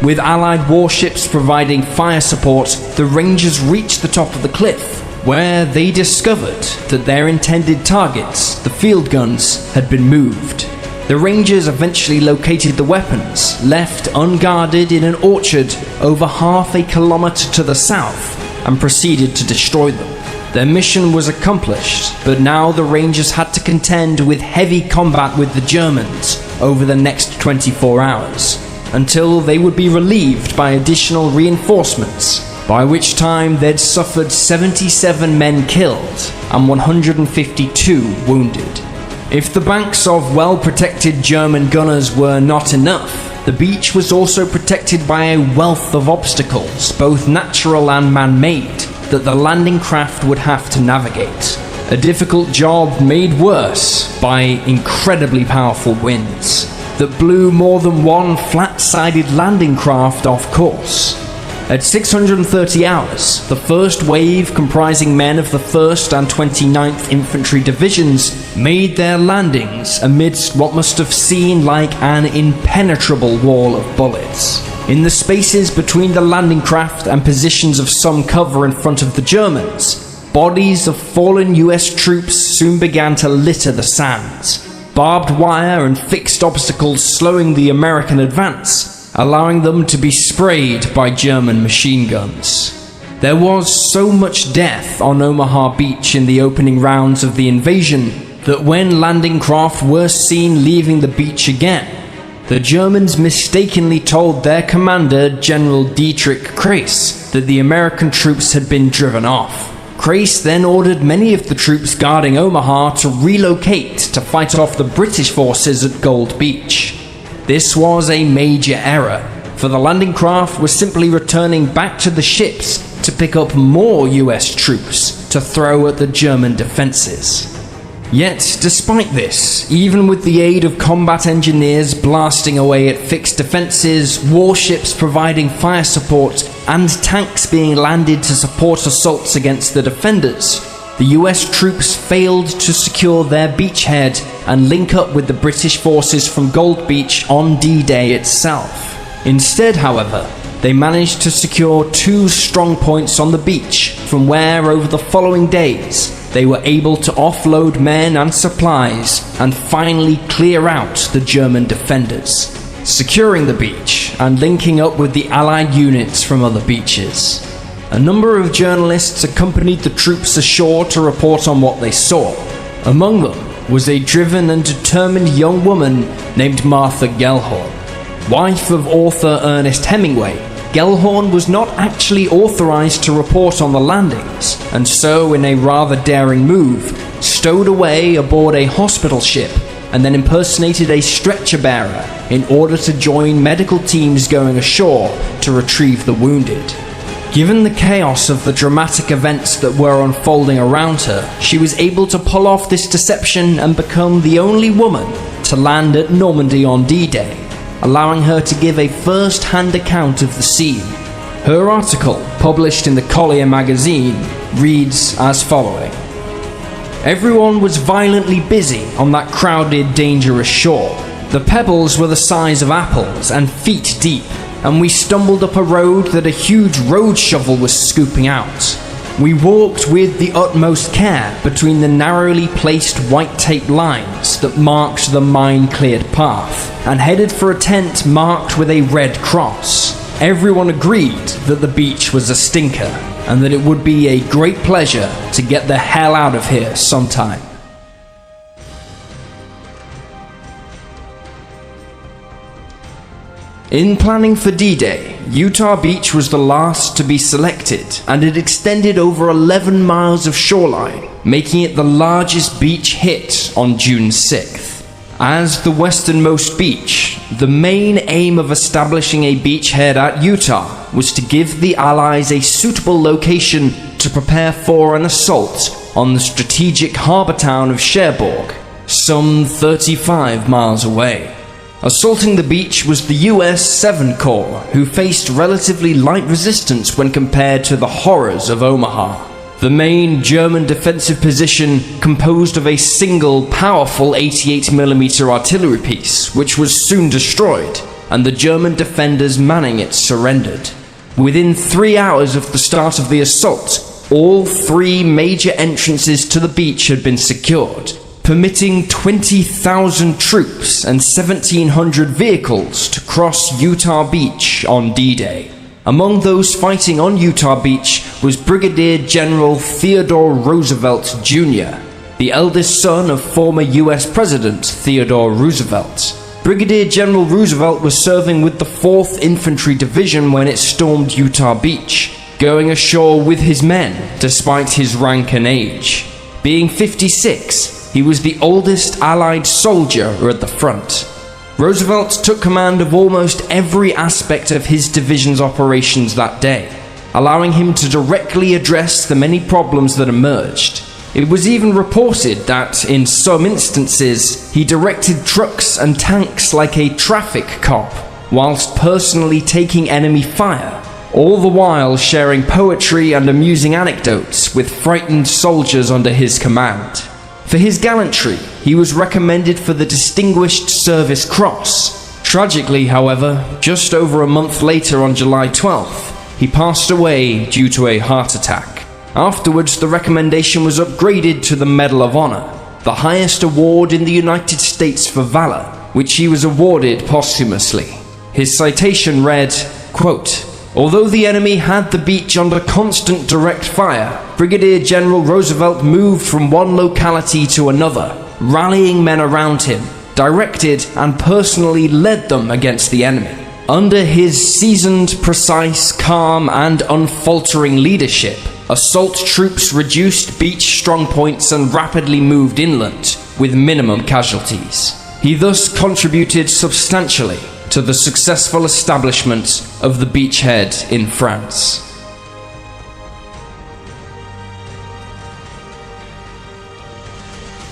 With Allied warships providing fire support, the Rangers reached the top of the cliff, where they discovered that their intended targets, the field guns, had been moved. The Rangers eventually located the weapons, left unguarded in an orchard over half a kilometer to the south, and proceeded to destroy them. Their mission was accomplished, but now the Rangers had to contend with heavy combat with the Germans over the next 24 hours, until they would be relieved by additional reinforcements, by which time they'd suffered 77 men killed and 152 wounded. If the banks of well-protected German gunners were not enough, the beach was also protected by a wealth of obstacles, both natural and man-made, that the landing craft would have to navigate. A difficult job made worse by incredibly powerful winds that blew more than one flat-sided landing craft off course. At 630 hours, the first wave, comprising men of the 1st and 29th Infantry Divisions, made their landings amidst what must have seemed like an impenetrable wall of bullets. In the spaces between the landing craft and positions of some cover in front of the Germans, bodies of fallen US troops soon began to litter the sands, barbed wire and fixed obstacles slowing the American advance, allowing them to be sprayed by German machine guns. There was so much death on Omaha Beach in the opening rounds of the invasion that when landing craft were seen leaving the beach again, the Germans mistakenly told their commander, General Dietrich Krase, that the American troops had been driven off. Krase then ordered many of the troops guarding Omaha to relocate to fight off the British forces at Gold Beach. This was a major error, for the landing craft was simply returning back to the ships to pick up more US troops to throw at the German defenses. Yet, despite this, even with the aid of combat engineers blasting away at fixed defenses, warships providing fire support, and tanks being landed to support assaults against the defenders, the US troops failed to secure their beachhead and link up with the British forces from Gold Beach on D-Day itself. Instead, however, they managed to secure 2 strong points on the beach, from where over the following days they were able to offload men and supplies and finally clear out the German defenders, securing the beach and linking up with the Allied units from other beaches. A number of journalists accompanied the troops ashore to report on what they saw. Among them was a driven and determined young woman named Martha Gellhorn. Wife of author Ernest Hemingway, Gellhorn was not actually authorized to report on the landings, and so, in a rather daring move, stowed away aboard a hospital ship and then impersonated a stretcher bearer in order to join medical teams going ashore to retrieve the wounded. Given the chaos of the dramatic events that were unfolding around her, she was able to pull off this deception and become the only woman to land at Normandy on D-Day, allowing her to give a first-hand account of the scene. Her article, published in the Collier magazine, reads as following. Everyone was violently busy on that crowded, dangerous shore. The pebbles were the size of apples and feet deep, and we stumbled up a road that a huge road shovel was scooping out. We walked with the utmost care between the narrowly placed white tape lines that marked the mine-cleared path, and headed for a tent marked with a red cross. Everyone agreed that the beach was a stinker, and that it would be a great pleasure to get the hell out of here sometime. In planning for D-Day, Utah Beach was the last to be selected, and it extended over 11 miles of shoreline, making it the largest beach hit on June 6th. As the westernmost beach, the main aim of establishing a beachhead at Utah was to give the Allies a suitable location to prepare for an assault on the strategic harbor town of Cherbourg, some 35 miles away. Assaulting the beach was the US 7 Corps, who faced relatively light resistance when compared to the horrors of Omaha. The main German defensive position composed of a single powerful 88mm artillery piece, which was soon destroyed, and the German defenders manning it surrendered. Within 3 hours of the start of the assault, all 3 major entrances to the beach had been secured, permitting 20,000 troops and 1,700 vehicles to cross Utah Beach on D-Day. Among those fighting on Utah Beach was Brigadier General Theodore Roosevelt Jr., the eldest son of former US President Theodore Roosevelt. Brigadier General Roosevelt was serving with the 4th Infantry Division when it stormed Utah Beach, going ashore with his men despite his rank and age. Being 56, he was the oldest Allied soldier at the front. Roosevelt took command of almost every aspect of his division's operations that day, allowing him to directly address the many problems that emerged. It was even reported that, in some instances, he directed trucks and tanks like a traffic cop, whilst personally taking enemy fire, all the while sharing poetry and amusing anecdotes with frightened soldiers under his command. For his gallantry, he was recommended for the Distinguished Service Cross, Tragically, however, just over a month later on July 12th, he passed away due to a heart attack. Afterwards, the recommendation was upgraded to the Medal of Honor, the highest award in the United States for valor, which he was awarded posthumously. His citation read, quote, "Although the enemy had the beach under constant direct fire, Brigadier General Roosevelt moved from one locality to another, rallying men around him, directed and personally led them against the enemy. Under his seasoned, precise, calm, and unfaltering leadership, assault troops reduced beach strongpoints and rapidly moved inland with minimum casualties. He thus contributed substantially to the successful establishment of the beachhead in France."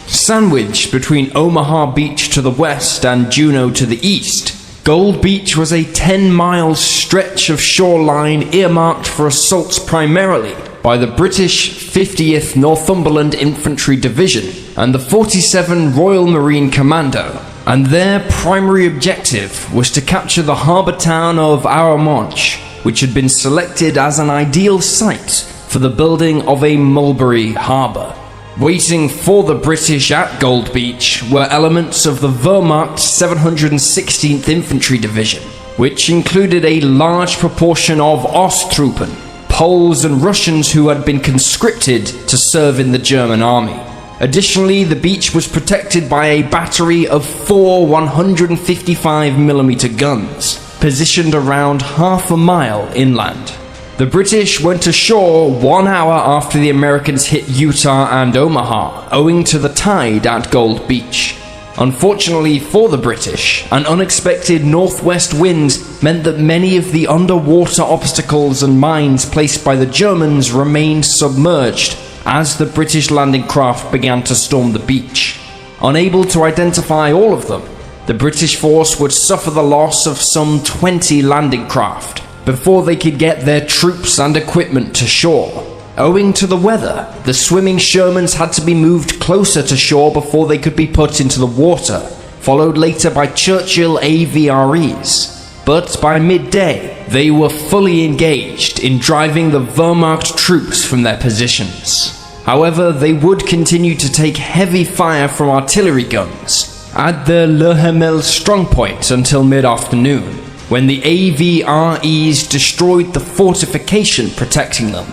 Sandwiched between Omaha Beach to the west and Juneau to the east, Gold Beach was a 10-mile stretch of shoreline earmarked for assaults primarily by the British 50th Northumberland Infantry Division and the 47 Royal Marine Commando, and their primary objective was to capture the harbour town of Arromanches, which had been selected as an ideal site for the building of a mulberry harbour. Waiting for the British at Gold Beach were elements of the Wehrmacht's 716th Infantry Division, which included a large proportion of Osttruppen, Poles and Russians who had been conscripted to serve in the German army. Additionally, the beach was protected by a battery of 4 155mm guns, positioned around half a mile inland. The British went ashore 1 hour after the Americans hit Utah and Omaha, owing to the tide at Gold Beach. Unfortunately for the British, an unexpected northwest wind meant that many of the underwater obstacles and mines placed by the Germans remained submerged as the British landing craft began to storm the beach. Unable to identify all of them, the British force would suffer the loss of some 20 landing craft before they could get their troops and equipment to shore. Owing to the weather, the swimming Shermans had to be moved closer to shore before they could be put into the water, followed later by Churchill AVREs. But by midday, they were fully engaged in driving the Wehrmacht troops from their positions. However, they would continue to take heavy fire from artillery guns at the Le Hamel strongpoint until mid-afternoon, when the AVREs destroyed the fortification protecting them.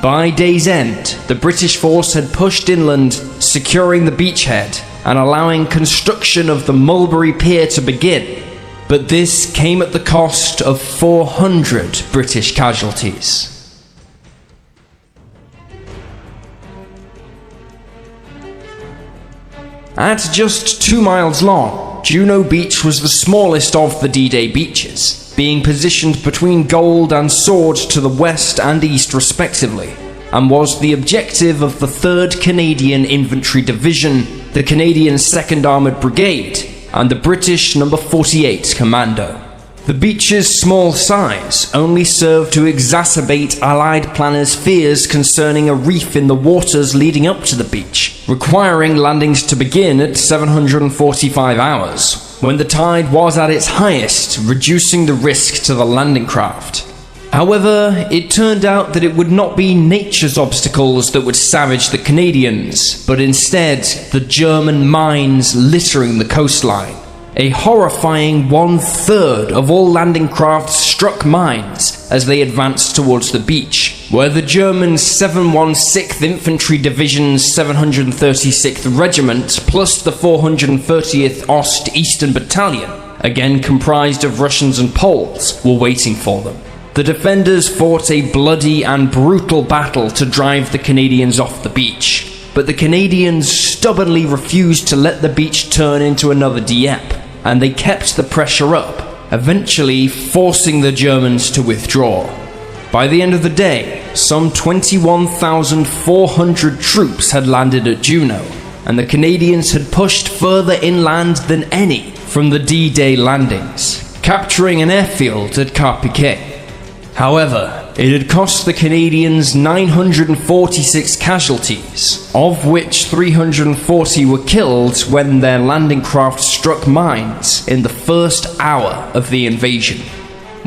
By day's end, the British force had pushed inland, securing the beachhead and allowing construction of the Mulberry Pier to begin. But this came at the cost of 400 British casualties. At just 2 miles long, Juneau Beach was the smallest of the D-Day beaches, being positioned between Gold and Sword to the west and east respectively, and was the objective of the 3rd Canadian Infantry Division, the Canadian 2nd Armoured Brigade, and the British No. 48 Commando. The beach's small size only served to exacerbate Allied planners' fears concerning a reef in the waters leading up to the beach, requiring landings to begin at 745 hours, when the tide was at its highest, reducing the risk to the landing craft. However, it turned out that it would not be nature's obstacles that would savage the Canadians, but instead the German mines littering the coastline. A horrifying 1/3 of all landing crafts struck mines as they advanced towards the beach, where the German 716th Infantry Division's 736th Regiment plus the 430th Ost Eastern Battalion, again comprised of Russians and Poles, were waiting for them. The defenders fought a bloody and brutal battle to drive the Canadians off the beach, but the Canadians stubbornly refused to let the beach turn into another Dieppe, and they kept the pressure up, eventually forcing the Germans to withdraw. By the end of the day, some 21,400 troops had landed at Juneau, and the Canadians had pushed further inland than any from the D-Day landings, capturing an airfield at Carpiquet. However, It had cost the Canadians 946 casualties, of which 340 were killed when their landing craft struck mines in the first hour of the invasion.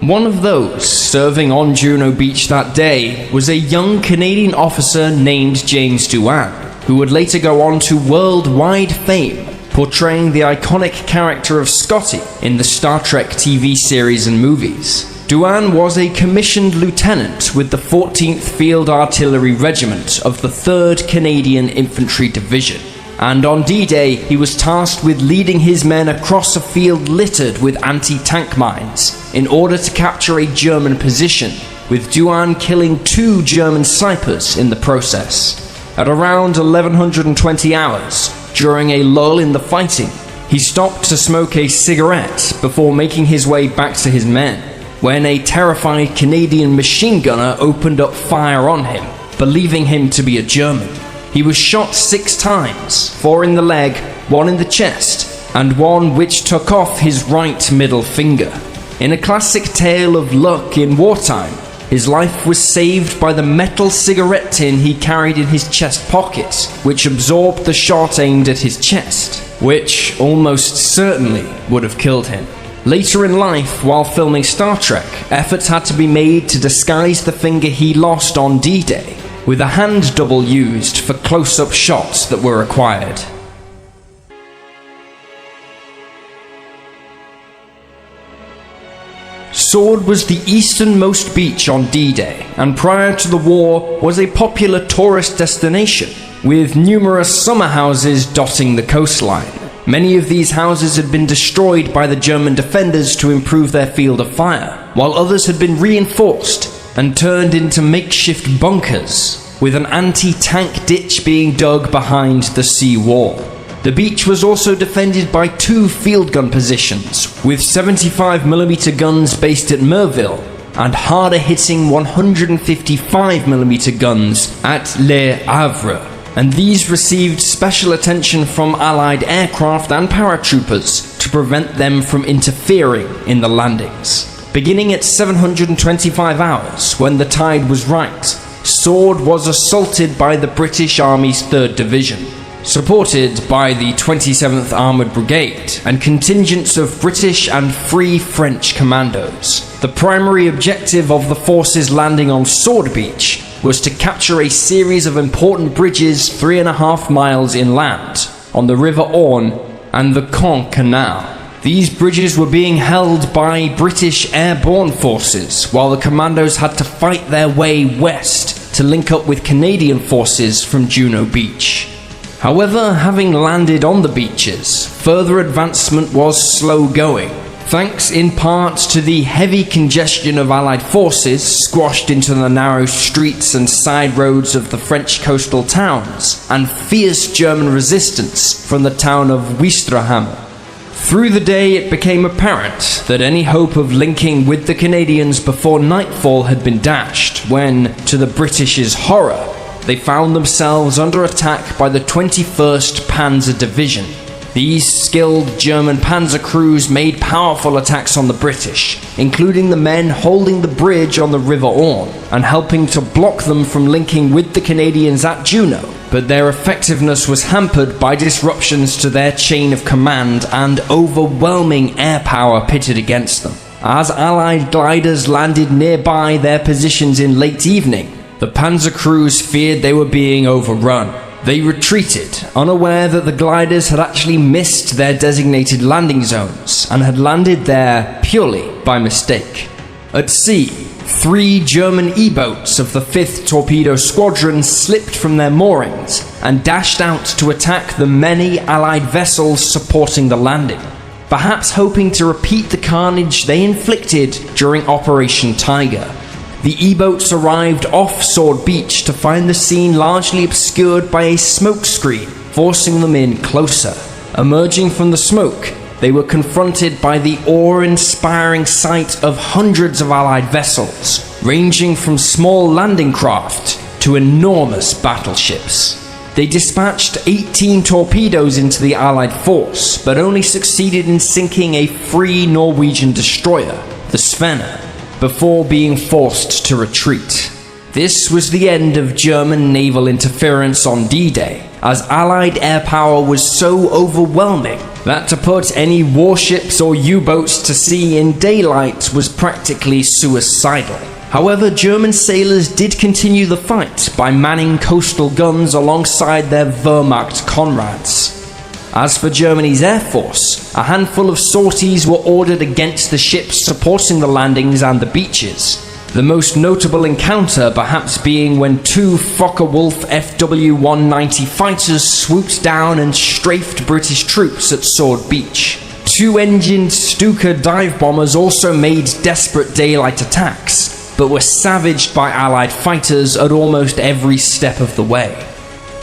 One of those serving on Juno Beach that day was a young Canadian officer named James Doohan, who would later go on to worldwide fame, portraying the iconic character of Scotty in the Star Trek TV series and movies. Doohan was a commissioned lieutenant with the 14th Field Artillery Regiment of the 3rd Canadian Infantry Division, and on D-Day he was tasked with leading his men across a field littered with anti-tank mines in order to capture a German position, with Doohan killing 2 German snipers in the process. At around 1120 hours, during a lull in the fighting, he stopped to smoke a cigarette before making his way back to his men, when a terrified Canadian machine gunner opened up fire on him, believing him to be a German. He was shot 6 times, 4 in the leg, 1 in the chest, and 1 which took off his right middle finger. In a classic tale of luck in wartime, his life was saved by the metal cigarette tin he carried in his chest pocket, which absorbed the shot aimed at his chest, which almost certainly would have killed him. Later in life, while filming Star Trek, efforts had to be made to disguise the finger he lost on D-Day, with a hand double used for close-up shots that were required. Sword was the easternmost beach on D-Day, and prior to the war was a popular tourist destination, with numerous summer houses dotting the coastline. Many of these houses had been destroyed by the German defenders to improve their field of fire, while others had been reinforced and turned into makeshift bunkers, with an anti-tank ditch being dug behind the sea wall. The beach was also defended by 2 field gun positions, with 75mm guns based at Merville and harder-hitting 155mm guns at Le Havre, and these received special attention from Allied aircraft and paratroopers to prevent them from interfering in the landings. Beginning at 725 hours, when the tide was right, Sword was assaulted by the British Army's 3rd Division, supported by the 27th Armoured Brigade and contingents of British and Free French commandos. The primary objective of the forces landing on Sword Beach was to capture a series of important bridges 3.5 miles inland on the River Orne and the Caen Canal. These bridges were being held by British airborne forces, while the commandos had to fight their way west to link up with Canadian forces from Juno Beach. However, having landed on the beaches, further advancement was slow going, thanks in part to the heavy congestion of Allied forces squashed into the narrow streets and side roads of the French coastal towns, and fierce German resistance from the town of Ouistreham. Through the day, it became apparent that any hope of linking with the Canadians before nightfall had been dashed when, to the British's horror, they found themselves under attack by the 21st Panzer Division. These skilled German panzer crews made powerful attacks on the British, including the men holding the bridge on the River Orne and helping to block them from linking with the Canadians at Juno, but their effectiveness was hampered by disruptions to their chain of command and overwhelming air power pitted against them. As Allied gliders landed nearby their positions in late evening, the panzer crews feared they were being overrun. They retreated, unaware that the gliders had actually missed their designated landing zones and had landed there purely by mistake. At sea, 3 German E-boats of the 5th Torpedo Squadron slipped from their moorings and dashed out to attack the many Allied vessels supporting the landing, perhaps hoping to repeat the carnage they inflicted during Operation Tiger. The E-boats arrived off Sword Beach to find the scene largely obscured by a smoke screen, forcing them in closer. Emerging from the smoke, they were confronted by the awe-inspiring sight of hundreds of Allied vessels, ranging from small landing craft to enormous battleships. They dispatched 18 torpedoes into the Allied force, but only succeeded in sinking a Free Norwegian destroyer, the Svena. before being forced to retreat. This was the end of German naval interference on D-Day, as Allied air power was so overwhelming that to put any warships or U-boats to sea in daylight was practically suicidal. However, German sailors did continue the fight by manning coastal guns alongside their Wehrmacht comrades. As for Germany's air force, a handful of sorties were ordered against the ships supporting the landings and the beaches. The most notable encounter perhaps being when two Focke-Wulf FW-190 fighters swooped down and strafed British troops at Sword Beach. Two-engined Stuka dive bombers also made desperate daylight attacks, but were savaged by Allied fighters at almost every step of the way.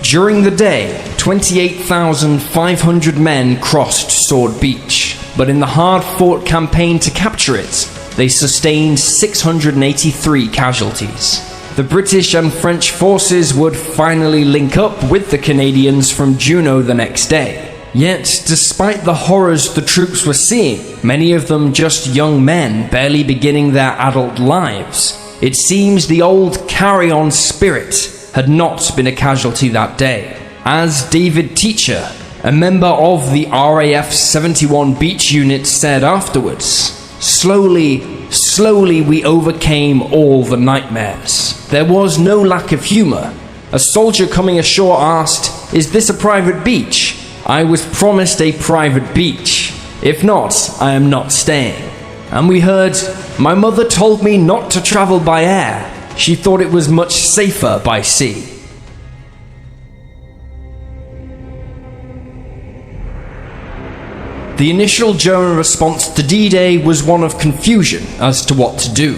During the day, 28,500 men crossed Sword Beach, but in the hard-fought campaign to capture it, they sustained 683 casualties. The British and French forces would finally link up with the Canadians from Juneau the next day. Yet, despite the horrors the troops were seeing, many of them just young men barely beginning their adult lives, it seems the old carry-on spirit had not been a casualty that day. As David Teacher, a member of the RAF 71 Beach Unit, said afterwards, Slowly we overcame all the nightmares. There was no lack of humor. A soldier coming ashore asked, "Is this a private beach?" I was promised a private beach. If not, I am not staying. And we heard, "My mother told me not to travel by air. She thought it was much safer by sea." The initial German response to D-Day was one of confusion as to what to do.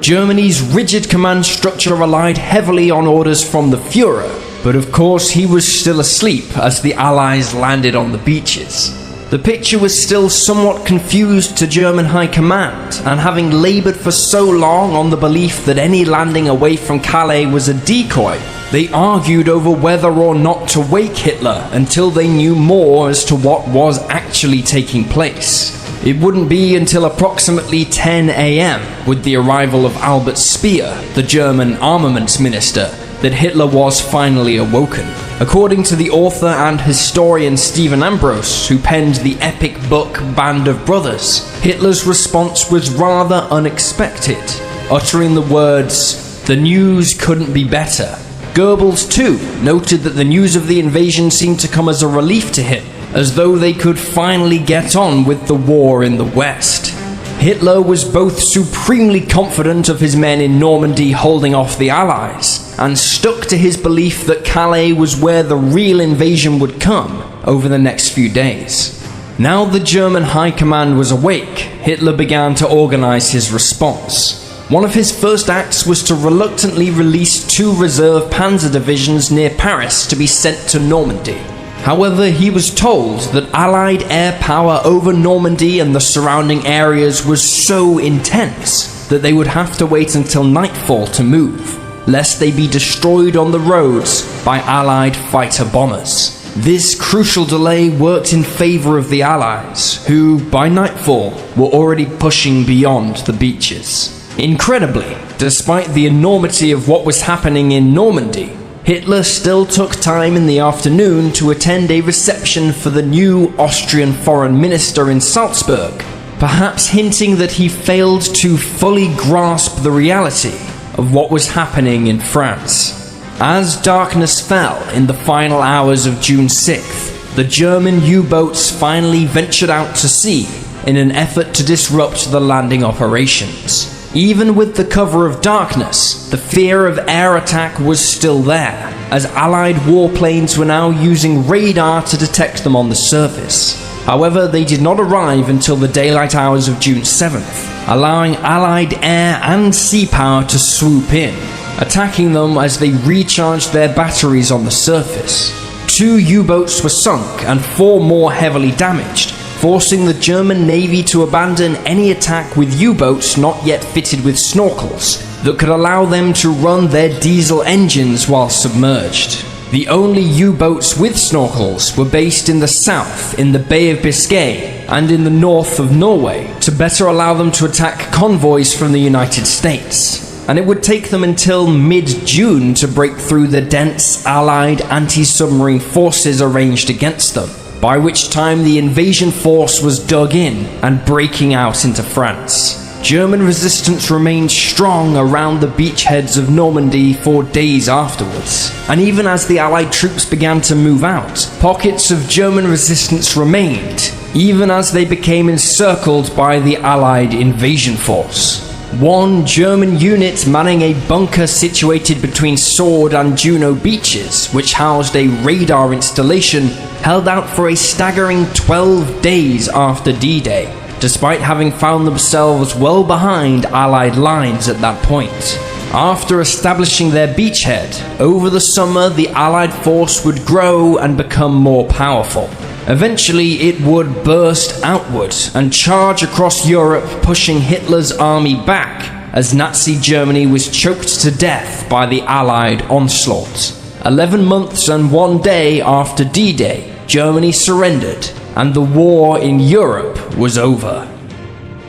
Germany's rigid command structure relied heavily on orders from the Führer, but of course he was still asleep as the Allies landed on the beaches. The picture was still somewhat confused to German high command, and having labored for so long on the belief that any landing away from Calais was a decoy, they argued over whether or not to wake Hitler until they knew more as to what was actually taking place. It wouldn't be until approximately 10 a.m. with the arrival of Albert Speer, the German armaments minister, that Hitler was finally awoken. According to the author and historian Stephen Ambrose, who penned the epic book Band of Brothers, Hitler's response was rather unexpected, uttering the words, "The news couldn't be better." Goebbels, too, noted that the news of the invasion seemed to come as a relief to him, as though they could finally get on with the war in the West. Hitler was both supremely confident of his men in Normandy holding off the Allies, and stuck to his belief that Calais was where the real invasion would come over the next few days. Now the German high command was awake, Hitler began to organize his response. One of his first acts was to reluctantly release 2 reserve panzer divisions near Paris to be sent to Normandy. However, he was told that Allied air power over Normandy and the surrounding areas was so intense that they would have to wait until nightfall to move, lest they be destroyed on the roads by Allied fighter bombers. This crucial delay worked in favor of the Allies, who, by nightfall, were already pushing beyond the beaches. Incredibly, despite the enormity of what was happening in Normandy, Hitler still took time in the afternoon to attend a reception for the new Austrian foreign minister in Salzburg, perhaps hinting that he failed to fully grasp the reality of what was happening in France. As darkness fell in the final hours of June 6th, the German U-boats finally ventured out to sea in an effort to disrupt the landing operations. Even with the cover of darkness, the fear of air attack was still there, as Allied warplanes were now using radar to detect them on the surface. However, they did not arrive until the daylight hours of June 7th, allowing Allied air and sea power to swoop in, attacking them as they recharged their batteries on the surface. 2 U-boats were sunk and 4 more heavily damaged, forcing the German Navy to abandon any attack with U-boats not yet fitted with snorkels that could allow them to run their diesel engines while submerged. The only U-boats with snorkels were based in the south, in the Bay of Biscay, and in the north of Norway, to better allow them to attack convoys from the United States. And it would take them until mid-June to break through the dense Allied anti-submarine forces arranged against them, by which time the invasion force was dug in and breaking out into France. German resistance remained strong around the beachheads of Normandy for days afterwards, and even as the Allied troops began to move out, pockets of German resistance remained, even as they became encircled by the Allied invasion force. One German unit manning a bunker situated between Sword and Juno beaches, which housed a radar installation, held out for a staggering 12 days after D-Day, despite having found themselves well behind Allied lines at that point. After establishing their beachhead, over the summer the Allied force would grow and become more powerful. Eventually it would burst outward and charge across Europe, pushing Hitler's army back as Nazi Germany was choked to death by the Allied onslaught. 11 months and 1 day after D-Day, Germany surrendered, and the war in Europe was over.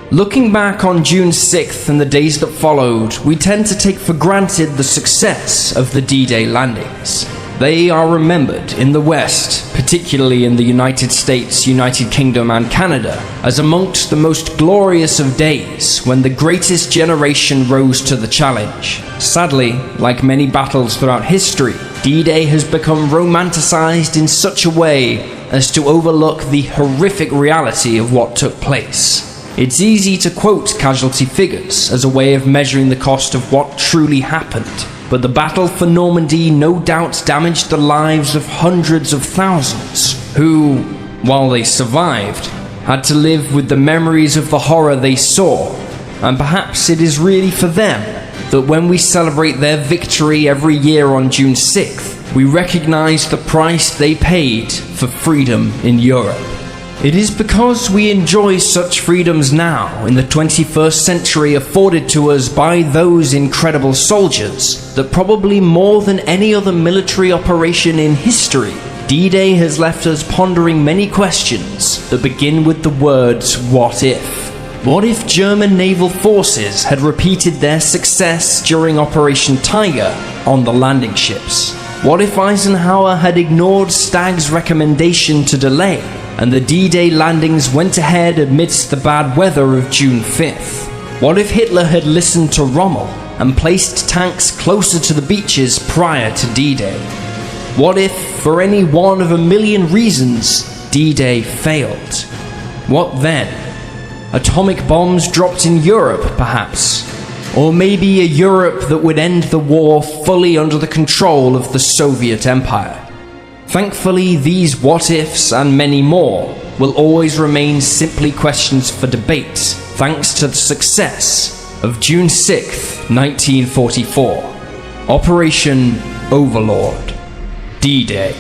Looking back on June 6th and the days that followed, we tend to take for granted the success of the D-Day landings. They are remembered in the West, particularly in the United States, United Kingdom and Canada, as amongst the most glorious of days when the greatest generation rose to the challenge. Sadly, like many battles throughout history, D-Day has become romanticized in such a way as to overlook the horrific reality of what took place. It's easy to quote casualty figures as a way of measuring the cost of what truly happened, but the battle for Normandy no doubt damaged the lives of hundreds of thousands who, while they survived, had to live with the memories of the horror they saw, and perhaps it is really for them that when we celebrate their victory every year on June 6th, we recognize the price they paid for freedom in Europe. It is because we enjoy such freedoms now, in the 21st century, afforded to us by those incredible soldiers, that probably more than any other military operation in history, D-Day has left us pondering many questions that begin with the words, what if? What if German naval forces had repeated their success during Operation Tiger on the landing ships? What if Eisenhower had ignored Stagg's recommendation to delay, and the D-Day landings went ahead amidst the bad weather of June 5th? What if Hitler had listened to Rommel and placed tanks closer to the beaches prior to D-Day? What if, for any one of a million reasons, D-Day failed? What then? Atomic bombs dropped in Europe, perhaps? Or maybe a Europe that would end the war fully under the control of the Soviet Empire? Thankfully, these what-ifs and many more will always remain simply questions for debate, thanks to the success of June 6th, 1944. Operation Overlord. D-Day.